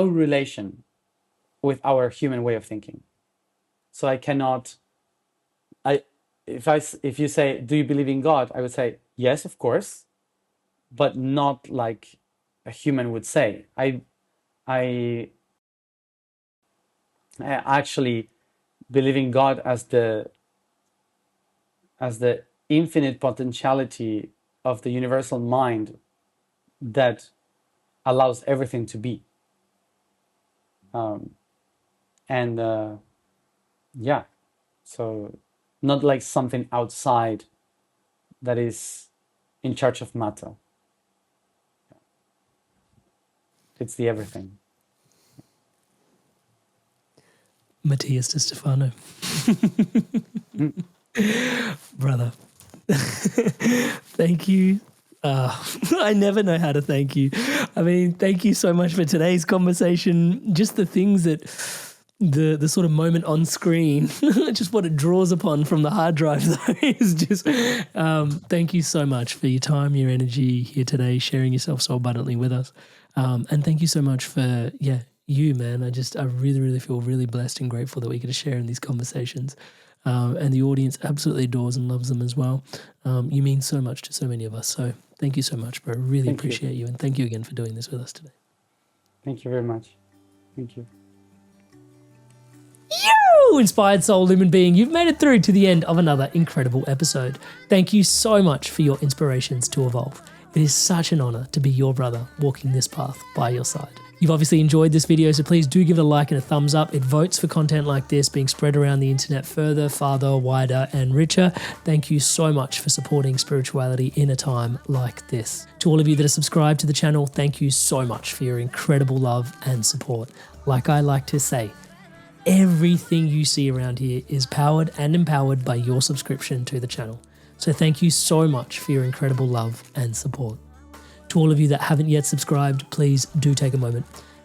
relation with our human way of thinking. So I cannot. If you say, do you believe in God? I would say yes, of course, but not like a human would say. I actually believe in God as the infinite potentiality of the universal mind that allows everything to be. So not like something outside that is in charge of matter. It's the everything. Matias De Stefano. Brother. Thank you. I never know how to thank you. I mean, thank you so much for today's conversation. Just the things that the sort of moment on screen, just what it draws upon from the hard drive though is just thank you so much for your time, your energy here today, sharing yourself so abundantly with us. And thank you so much for you, man. I really, really feel really blessed and grateful that we get to share in these conversations. And the audience absolutely adores and loves them as well. You mean so much to so many of us. So thank you so much, bro. Really appreciate you. And thank you again for doing this with us today. Thank you very much. Thank you. You, inspired soul human being, you've made it through to the end of another incredible episode. Thank you so much for your inspirations to evolve. It is such an honor to be your brother walking this path by your side. You've obviously enjoyed this video, so please do give it a like and a thumbs up. It votes for content like this being spread around the internet further, farther, wider, and richer. Thank you so much for supporting spirituality in a time like this. To all of you that are subscribed to the channel, thank you so much for your incredible love and support. Like I like to say, everything you see around here is powered and empowered by your subscription to the channel. So thank you so much for your incredible love and support. To all of you that haven't yet subscribed, please do take a moment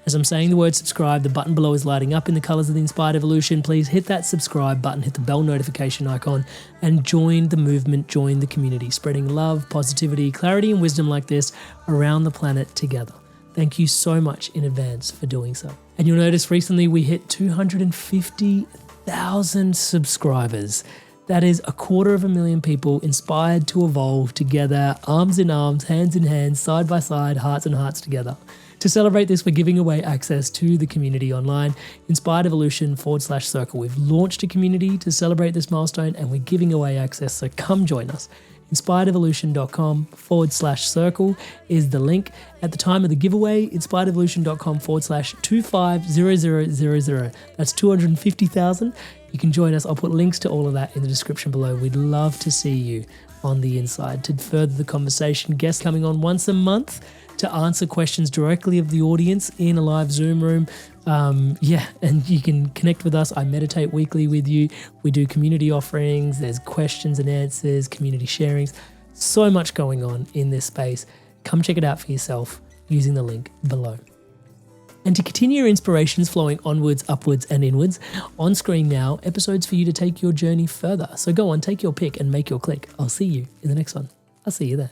As I'm saying the word subscribe, the button below is lighting up in the colors of the Inspired Evolution. Please hit that subscribe button, hit the bell notification icon, and join the movement, join the community, spreading love, positivity, clarity, and wisdom like this around the planet together. Thank you so much in advance for doing so. And you'll notice recently we hit 250,000 subscribers. That is 250,000 people inspired to evolve together, arms in arms, hands in hands, side by side, hearts and hearts together. To celebrate this, we're giving away access to the community online, Inspired Evolution /circle. We've launched a community to celebrate this milestone and we're giving away access, so come join us. inspiredevolution.com/circle is the link. At the time of the giveaway, inspiredevolution.com/250000. That's 250,000. You can join us. I'll put links to all of that in the description below. We'd love to see you on the inside. To further the conversation, guests coming on once a month to answer questions directly of the audience in a live Zoom room. And you can connect with us. I meditate weekly with you. We do community offerings. There's questions and answers, community sharings. So much going on in this space. Come check it out for yourself using the link below. And to continue your inspirations flowing onwards, upwards, and inwards, on screen now, episodes for you to take your journey further. So go on, take your pick and make your click. I'll see you in the next one. I'll see you there.